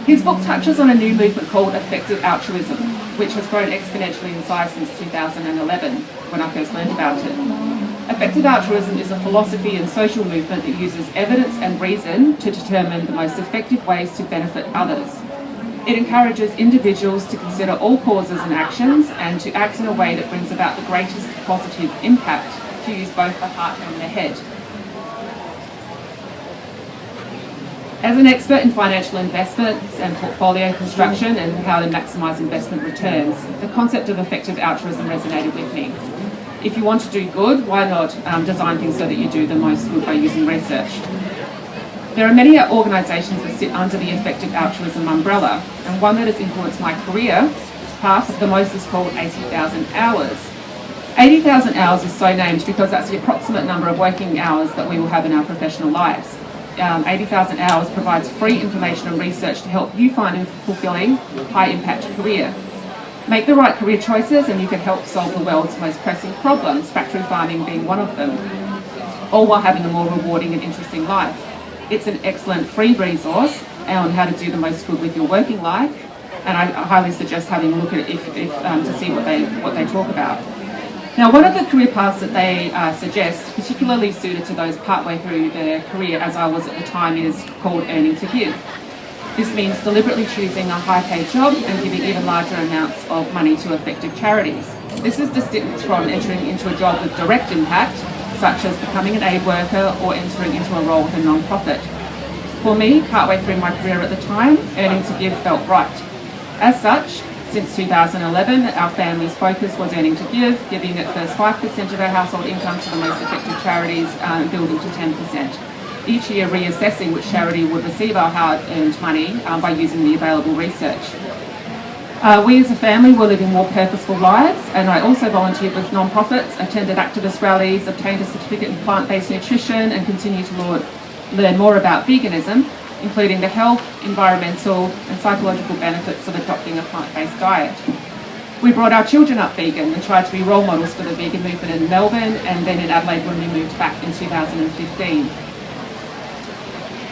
His book touches on a new movement called effective altruism, which has grown exponentially in size since 2011, when I first learned about it. Effective altruism is a philosophy and social movement that uses evidence and reason to determine the most effective ways to benefit others. It encourages individuals to consider all causes and actions and to act in a way that brings about the greatest positive impact, to use both the heart and the head. As an expert in financial investments and portfolio construction and how to maximise investment returns, the concept of effective altruism resonated with me. If you want to do good, why not design things so that you do the most good by using research? There are many organisations that sit under the effective altruism umbrella, and one that has influenced my career path the most is called 80,000 hours. 80,000 hours is so named because that's the approximate number of working hours that we will have in our professional lives. 80,000 hours provides free information and research to help you find a fulfilling, high-impact career. Make the right career choices and you can help solve the world's most pressing problems, factory farming being one of them, all while having a more rewarding and interesting life. It's an excellent free resource on how to do the most good with your working life, and I highly suggest having a look at it to see what they talk about. Now, one of the career paths that they suggest, particularly suited to those partway through their career, as I was at the time, is called earning to give. This means deliberately choosing a high-paid job and giving even larger amounts of money to effective charities. This is distinct from entering into a job with direct impact, such as becoming an aid worker or entering into a role with a non-profit. For me, partway through my career at the time, earning to give felt right. As such, since 2011, our family's focus was earning to give, giving at first 5% of our household income to the most effective charities, building to 10%. Each year reassessing which charity would receive our hard-earned money by using the available research. We as a family were living more purposeful lives, and I also volunteered with non-profits, attended activist rallies, obtained a certificate in plant-based nutrition, and continue to learn more about veganism, including the health, environmental and psychological benefits of adopting a plant-based diet. We brought our children up vegan and tried to be role models for the vegan movement in Melbourne and then in Adelaide when we moved back in 2015.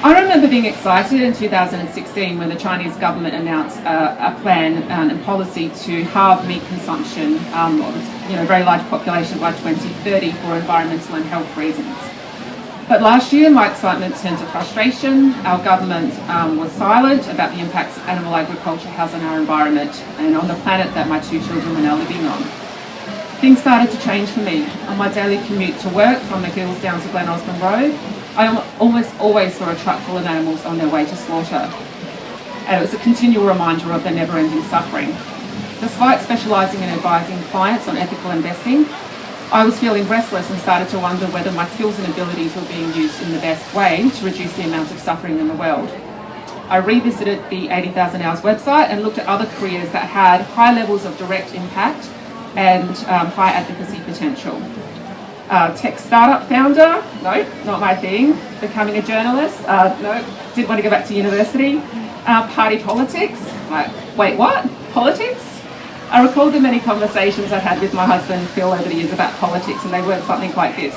I remember being excited in 2016 when the Chinese government announced a plan and policy to halve meat consumption, a very large population by 2030 for environmental and health reasons. But last year, my excitement turned to frustration. Our government was silent about the impacts animal agriculture has on our environment and on the planet that my two children were now living on. Things started to change for me. On my daily commute to work from the hills down to Glen Osmond Road, I almost always saw a truck full of animals on their way to slaughter. And it was a continual reminder of the never-ending suffering. Despite specialising in advising clients on ethical investing, I was feeling restless and started to wonder whether my skills and abilities were being used in the best way to reduce the amount of suffering in the world. I revisited the 80,000 Hours website and looked at other careers that had high levels of direct impact and high advocacy potential. Tech startup founder, no, not my thing. Becoming a journalist, no, didn't want to go back to university. Party politics, like, wait, what? Politics? I recall the many conversations I had with my husband, Phil, over the years about politics, and they went something like this.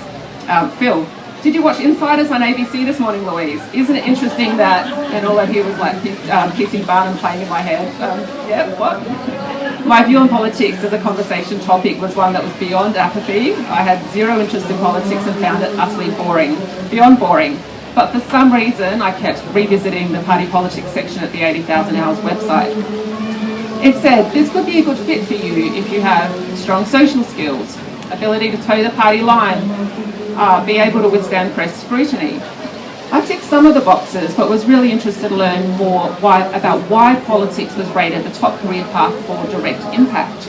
Phil, did you watch Insiders on ABC this morning, Louise? Isn't it interesting that, and all I hear was like kissing Barnum playing in my head. Yeah, what? My view on politics as a conversation topic was one that was beyond apathy. I had zero interest in politics and found it utterly boring, beyond boring. But for some reason, I kept revisiting the party politics section at the 80,000 Hours website. It said, this could be a good fit for you if you have strong social skills, ability to toe the party line, be able to withstand press scrutiny. I ticked some of the boxes, but was really interested to learn more about why politics was rated the top career path for direct impact.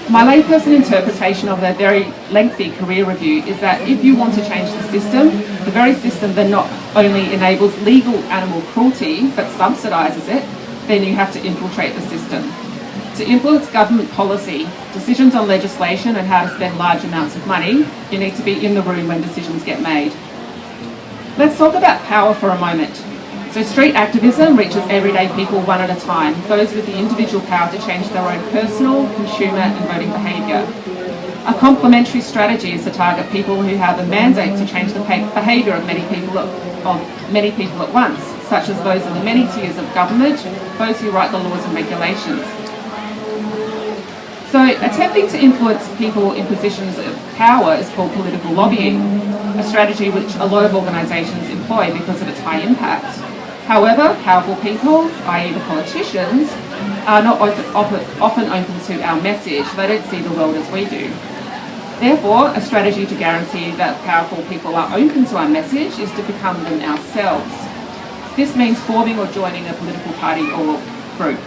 My layperson interpretation of their very lengthy career review is that if you want to change the system, the very system that not only enables legal animal cruelty, but subsidises it, then you have to infiltrate the system. To influence government policy, decisions on legislation and how to spend large amounts of money, you need to be in the room when decisions get made. Let's talk about power for a moment. So street activism reaches everyday people one at a time, those with the individual power to change their own personal, consumer and voting behaviour. A complementary strategy is to target people who have a mandate to change the behaviour of many people at once, such as those in the many tiers of government, those who write the laws and regulations. So attempting to influence people in positions of power is called political lobbying, a strategy which a lot of organisations employ because of its high impact. However, powerful people, i.e. the politicians, are not often open to our message. They don't see the world as we do. Therefore, a strategy to guarantee that powerful people are open to our message is to become them ourselves. This means forming or joining a political party or group.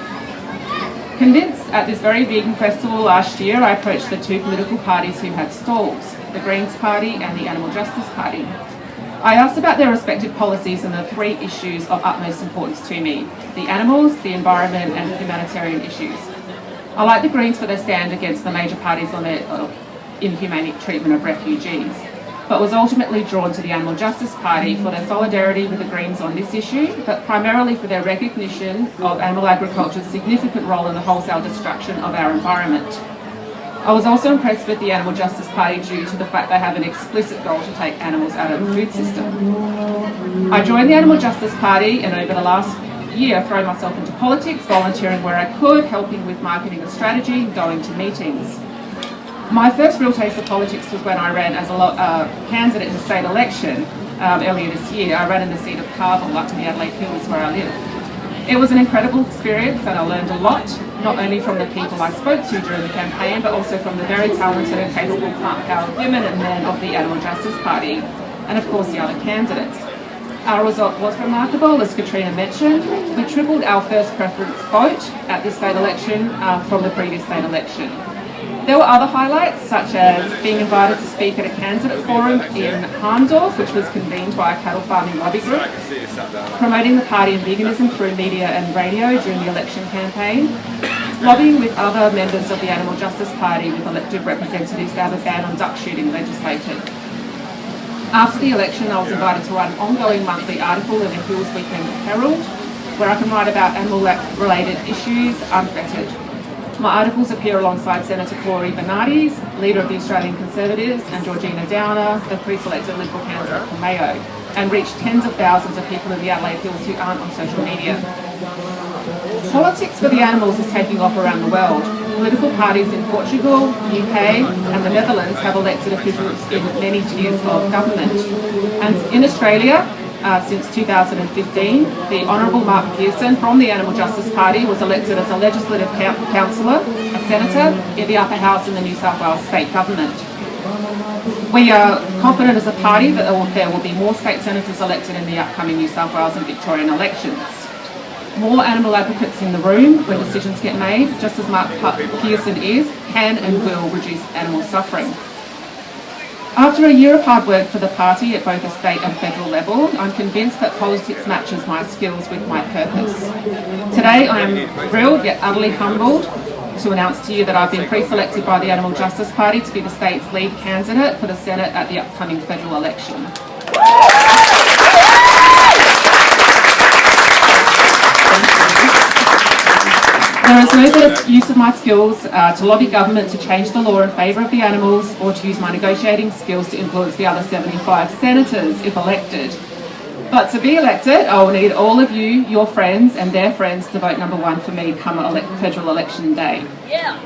Convinced, at this very vegan festival last year, I approached the two political parties who had stalls, the Greens Party and the Animal Justice Party. I asked about their respective policies and the three issues of utmost importance to me: the animals, the environment and humanitarian issues. I like the Greens for their stand against the major parties on their inhumane treatment of refugees, but was ultimately drawn to the Animal Justice Party for their solidarity with the Greens on this issue, but primarily for their recognition of animal agriculture's significant role in the wholesale destruction of our environment. I was also impressed with the Animal Justice Party due to the fact they have an explicit goal to take animals out of the food system. I joined the Animal Justice Party and over the last year throwing myself into politics, volunteering where I could, helping with marketing and strategy, going to meetings. My first real taste of politics was when I ran as a candidate in the state election earlier this year. I ran in the seat of Carville up to the Adelaide Hills where I live. It was an incredible experience and I learned a lot, not only from the people I spoke to during the campaign, but also from the very talented and capable plant-powered women and men of the Animal Justice Party, and of course the other candidates. Our result was remarkable, as Katrina mentioned. We tripled our first preference vote at this state election from the previous state election. There were other highlights, such as being invited to speak at a candidate forum in Harndorf, which was convened by a cattle farming lobby group, promoting the party and veganism through media and radio during the election campaign, lobbying with other members of the Animal Justice Party with elected representatives to have a ban on duck shooting legislated. After the election, I was invited to write an ongoing monthly article in the Hills Weekend Herald, where I can write about animal-related issues unfettered. My articles appear alongside Senator Corey Bernardes, leader of the Australian Conservatives, and Georgina Downer, the pre-selected Liberal candidate for Mayo, and reach tens of thousands of people in the Adelaide Hills who aren't on social media. Politics for the animals is taking off around the world. Political parties in Portugal, UK and the Netherlands have elected officials in many tiers of government. And in Australia, since 2015, the Honourable Mark Pearson from the Animal Justice Party was elected as a legislative councillor, a senator, in the upper house in the New South Wales state government. We are confident as a party that there will be more state senators elected in the upcoming New South Wales and Victorian elections. More animal advocates in the room where decisions get made, just as Mark Pearson is, can and will reduce animal suffering. After a year of hard work for the party at both a state and federal level, I'm convinced that politics matches my skills with my purpose. Today I am thrilled yet utterly humbled to announce to you that I've been pre-selected by the Animal Justice Party to be the state's lead candidate for the Senate at the upcoming federal election. There is no better use of my skills to lobby government to change the law in favour of the animals, or to use my negotiating skills to influence the other 75 senators if elected. But to be elected, I will need all of you, your friends and their friends, to vote number one for me come federal election day. Yeah.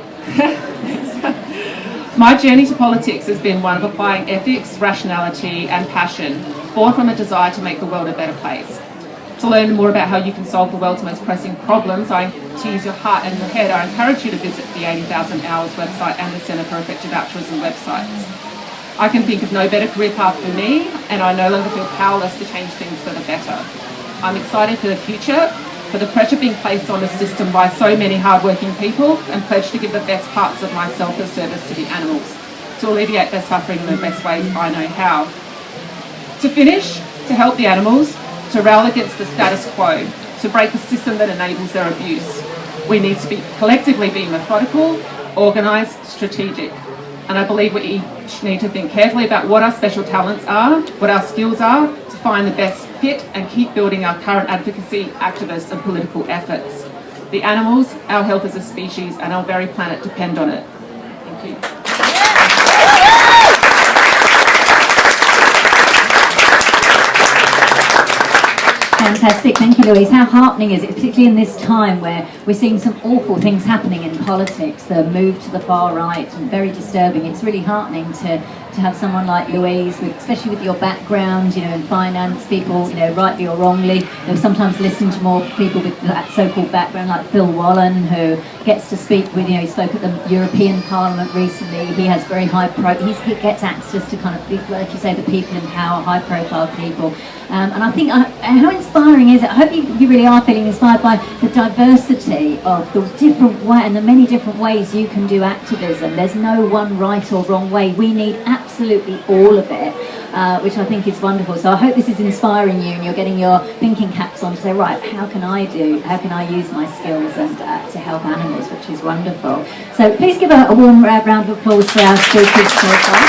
My journey to politics has been one of applying ethics, rationality and passion, born from a desire to make the world a better place. To learn more about how you can solve the world's most pressing problems, to use your heart and your head, I encourage you to visit the 80,000 Hours website and the Centre for Effective Altruism websites. I can think of no better career path for me, and I no longer feel powerless to change things for the better. I'm excited for the future, for the pressure being placed on the system by so many hardworking people, and pledge to give the best parts of myself as service to the animals, to alleviate their suffering in the best ways I know how. To finish, to help the animals, to rail against the status quo, to break the system that enables their abuse. We need to collectively be methodical, organised, strategic. And I believe we each need to think carefully about what our special talents are, what our skills are, to find the best fit and keep building our current advocacy, activist and political efforts. The animals, our health as a species and our very planet depend on it. Thank you. Fantastic, thank you, Louise. How heartening is it, particularly in this time where we're seeing some awful things happening in politics, the move to the far right, and very disturbing. It's really heartening to have someone like Louise, especially with your background, in finance, people, rightly or wrongly, sometimes listen to more people with that so-called background, like Phil Wallen, who gets to speak with, he spoke at the European Parliament recently. He has very high he gets access to kind of, like you say, the people in power, high-profile people. And I think, how inspiring is it? I hope you really are feeling inspired by the diversity of the different way and the many different ways you can do activism. There's no one right or wrong way. We need absolutely all of it, which I think is wonderful. So I hope this is inspiring you and you're getting your thinking caps on to say, right, how can I use my skills and to help animals, which is wonderful. So please give a warm round of applause for our speakers so far.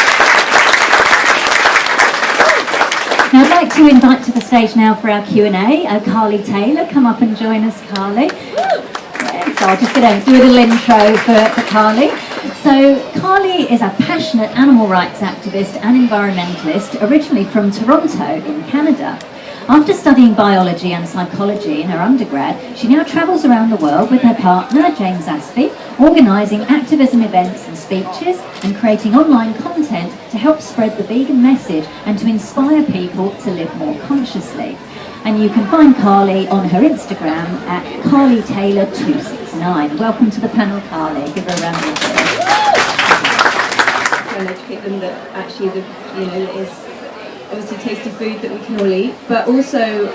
Now I'd like to invite to the stage now for our Q&A, Carly Taylor. Come up and join us, Carly. Yeah, so I'll just do a little intro for Carly. So Carly is a passionate animal rights activist and environmentalist, originally from Toronto in Canada. After studying biology and psychology in her undergrad, she now travels around the world with her partner, James Aspey, organising activism events and speeches and creating online content to help spread the vegan message and to inspire people to live more consciously. And you can find Carly on her Instagram at CarlyTaylor269. Welcome to the panel, Carly. Give her a round of applause. And educate them that actually there's obviously tasty food that we can all eat, but also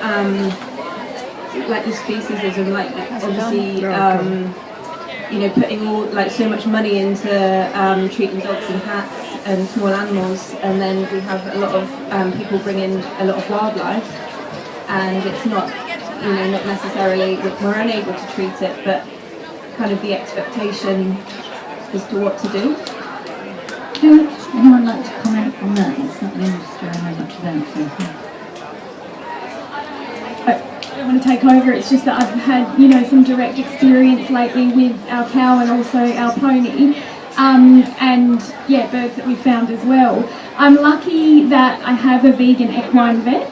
like the speciesism, like obviously putting all like so much money into treating dogs and cats and small animals, and then we have a lot of people bring in a lot of wildlife, and it's not not necessarily we're unable to treat it, but kind of the expectation as to what to do. Would anyone like to comment on that? It's not the industry I know much about. I don't want to take over, it's just that I've had, some direct experience lately with our cow and also our pony, and birds that we found as well. I'm lucky that I have a vegan equine vet.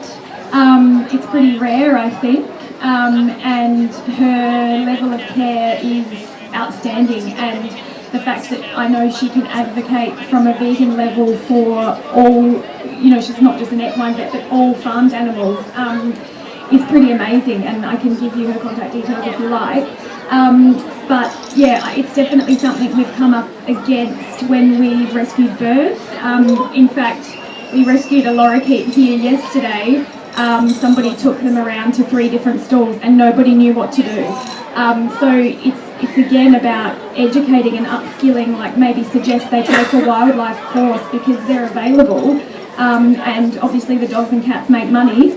It's pretty rare, I think, and her level of care is outstanding, and the fact that I know she can advocate from a vegan level for all, she's not just an equine vet, but all farmed animals, is pretty amazing, and I can give you her contact details if you like. But yeah, it's definitely something we've come up against when we've rescued birds. In fact, we rescued a lorikeet here yesterday. Somebody took them around to 3 different stalls and nobody knew what to do. So it's again about educating and upskilling, like maybe suggest they take a wildlife course because they're available, and obviously the dogs and cats make money.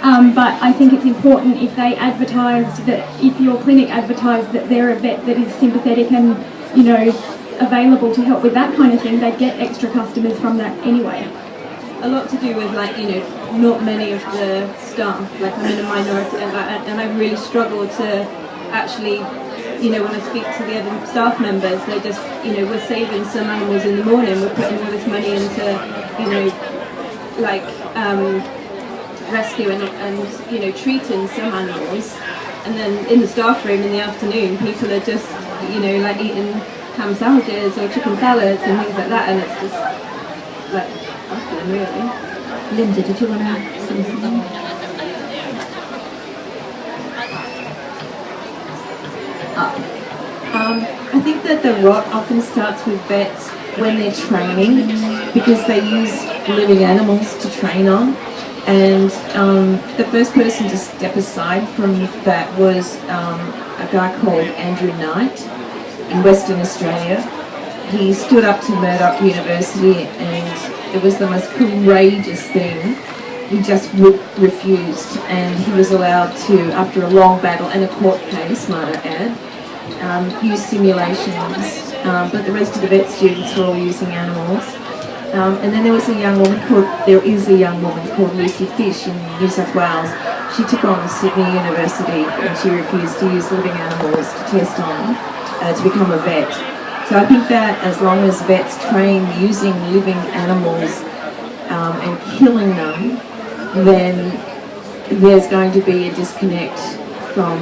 But I think it's important if they advertised that, if your clinic advertised that they're a vet that is sympathetic and available to help with that kind of thing, they'd get extra customers from that anyway. A lot to do with not many of the staff, I'm in a minority, and I really struggle to actually, when I speak to the other staff members, they just, we're saving some animals in the morning, we're putting all this money into, rescue and treating some animals, and then in the staff room in the afternoon, people are just, eating ham sandwiches or chicken salads and things like that, and it's just, really. Linda, did you want to say something? I think that the rot often starts with vets when they're training, because they use living animals to train on, and the first person to step aside from that was a guy called Andrew Knight in Western Australia. He stood up to Murdoch University, and it was the most courageous thing. He just refused, and he was allowed to, after a long battle and a court case, might I add, use simulations, but the rest of the vet students were all using animals. And then there is a young woman called Lucy Fish in New South Wales. She took on Sydney University, and she refused to use living animals to test on to become a vet. So I think that as long as vets train using living animals and killing them, then there's going to be a disconnect from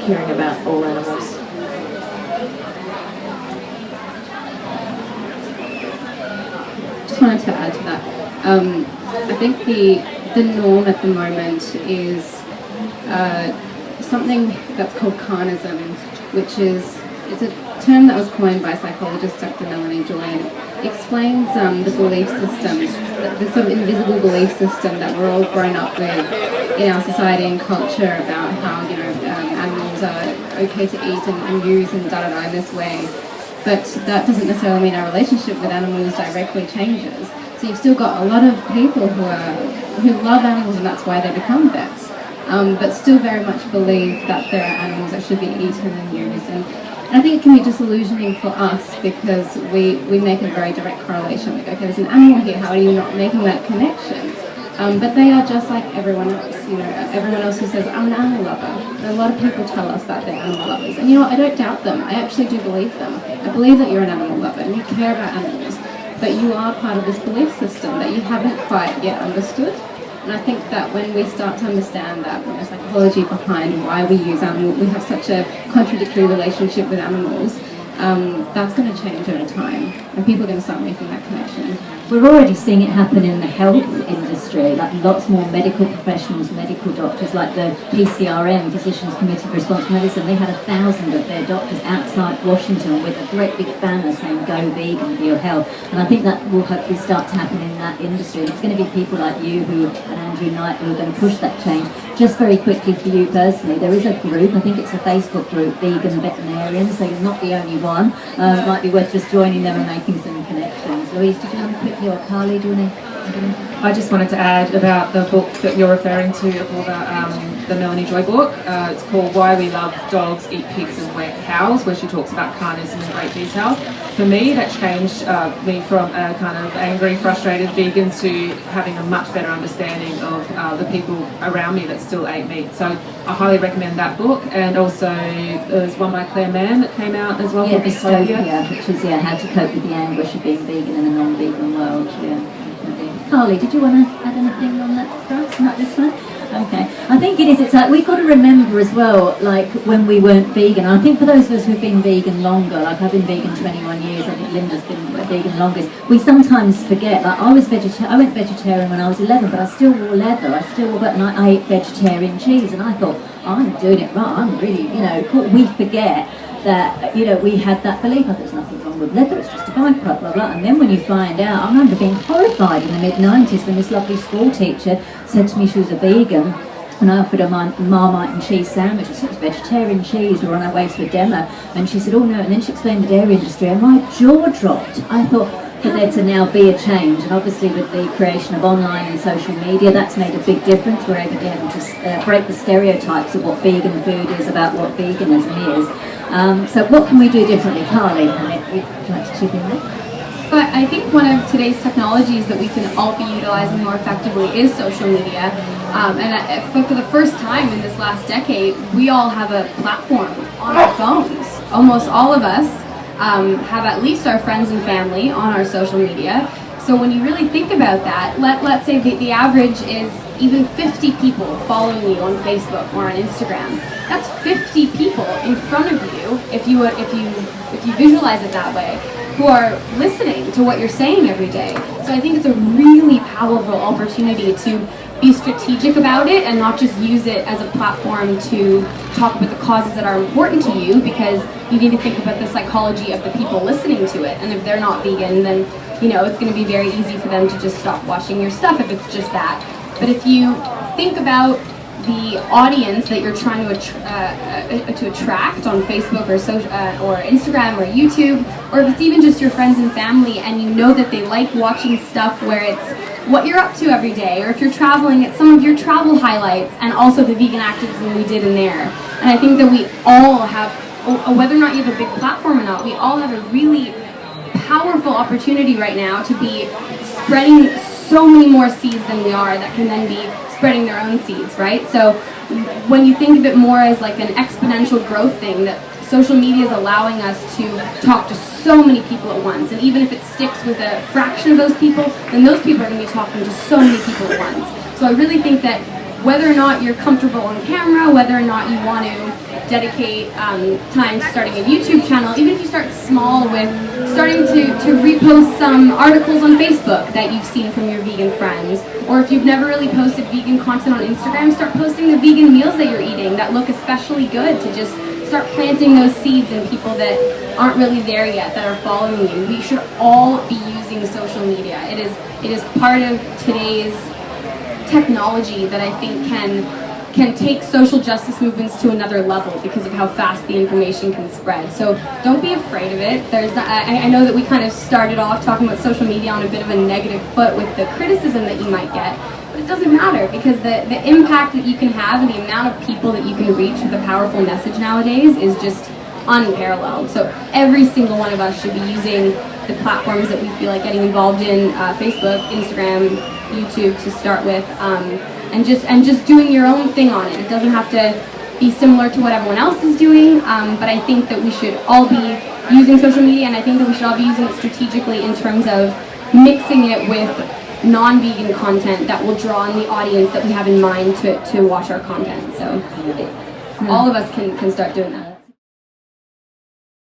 caring about all animals. Just wanted to add to that. I think the norm at the moment is something that's called carnism, which is it's a term that was coined by psychologist Dr. Melanie Joy, and explains the belief system, the sort of invisible belief system that we're all grown up with in our society and culture about how animals are okay to eat and use and da-da-da in this way. But that doesn't necessarily mean our relationship with animals directly changes. So you've still got a lot of people who love animals, and that's why they become vets, but still very much believe that there are animals that should be eaten and used. And I think it can be disillusioning for us because we make a very direct correlation. Like, okay, there's an animal here, how are you not making that connection? But they are just like everyone else. Everyone else who says, I'm an animal lover. A lot of people tell us that they're animal lovers. And I don't doubt them. I actually do believe them. I believe that you're an animal lover and you care about animals. But you are part of this belief system that you haven't quite yet understood. And I think that when we start to understand that psychology behind why we use animals, we have such a contradictory relationship with animals, that's going to change over time, and people are going to start making that connection. We're already seeing it happen in the health industry, like lots more medical professionals, medical doctors, like the PCRM, Physicians Committee for Responsible Medicine. They had 1,000 of their doctors outside Washington with a great big banner saying "Go vegan for your health." And I think that will hopefully start to happen in that industry. And it's going to be people like you and Andrew Knight who are going to push that change. Just very quickly for you personally, there is a group, I think it's a Facebook group, Vegan Veterinarians, so you're not the only one. It might be worth just joining them and making some connections. Louise, did you want to quickly, or Carly, do you want to? I just wanted to add about the book that you're referring to, the Melanie Joy book. It's called Why We Love Dogs, Eat Pigs and Wear Cows, where she talks about carnism in great detail. For me, that changed me from a kind of angry, frustrated vegan to having a much better understanding of the people around me that still ate meat. So I highly recommend that book. And also there's one by Claire Mann that came out as well. Yeah, Dystopia, which is how to cope with the anguish of being vegan in a non-vegan world. Yeah. Carly, did you want to add anything on that for us? Not this one? Okay. I think it is. It's like we've got to remember as well, like when we weren't vegan. I think for those of us who've been vegan longer, like I've been vegan 21 years, I think Linda's been vegan longest, we sometimes forget, like I went vegetarian when I was 11, but I still wore leather, and I ate vegetarian cheese, and I thought, I'm doing it right, I'm really, we forget that, we had that belief, oh, there's nothing wrong with leather, it's just a byproduct, blah, blah. And then when you find out, I remember being horrified in the mid-90s when this lovely school teacher said to me she was a vegan, and I offered her my Marmite and cheese sandwich. It was vegetarian cheese. We were on our way to a demo, and she said, oh no, and then she explained the dairy industry, and my jaw dropped. I thought, for there to now be a change, and obviously with the creation of online and social media, that's made a big difference. We're able to break the stereotypes of what vegan food is, about what veganism is. So what can we do differently? Carly, would you like to chip in there? But I think one of today's technologies that we can all be utilizing more effectively is social media. For the first time in this last decade, we all have a platform on our phones. Almost all of us have at least our friends and family on our social media. So when you really think about that, let's say the average is even 50 people following you on Facebook or on Instagram. That's 50 people in front of you, if you visualize it that way, who are listening to what you're saying every day. So I think it's a really powerful opportunity to be strategic about it and not just use it as a platform to talk about the causes that are important to you, because you need to think about the psychology of the people listening to it. And if they're not vegan, then it's going to be very easy for them to just stop watching your stuff if it's just that. But if you think about the audience that you're trying to attract on Facebook or Instagram or YouTube, or if it's even just your friends and family, and you know that they like watching stuff where it's what you're up to every day, or if you're traveling, it's some of your travel highlights, and also the vegan activism we did in there. And I think that we all have, whether or not you have a big platform or not, we all have a really powerful opportunity right now to be spreading so many more seeds than we are that can then be spreading their own seeds, right? So when you think of it more as like an exponential growth thing, that social media is allowing us to talk to so many people at once, and even if it sticks with a fraction of those people, then those people are going to be talking to so many people at once. So I really think that whether or not you're comfortable on camera, whether or not you want to dedicate time to starting a YouTube channel, even if you start small with starting to repost some articles on Facebook that you've seen from your vegan friends, or if you've never really posted vegan content on Instagram, start posting the vegan meals that you're eating that look especially good, to just start planting those seeds in people that aren't really there yet, that are following you. We should all be using social media. It is part of today's technology that I think can take social justice movements to another level because of how fast the information can spread. So don't be afraid of it. I know that we kind of started off talking about social media on a bit of a negative foot with the criticism that you might get, but it doesn't matter, because the impact that you can have and the amount of people that you can reach with a powerful message nowadays is just unparalleled. So every single one of us should be using the platforms that we feel like getting involved in, Facebook, Instagram, YouTube to start with, and just doing your own thing on it. It doesn't have to be similar to what everyone else is doing, but I think that we should all be using social media, and I think that we should all be using it strategically in terms of mixing it with non-vegan content that will draw in the audience that we have in mind to watch our content. So all of us can start doing that.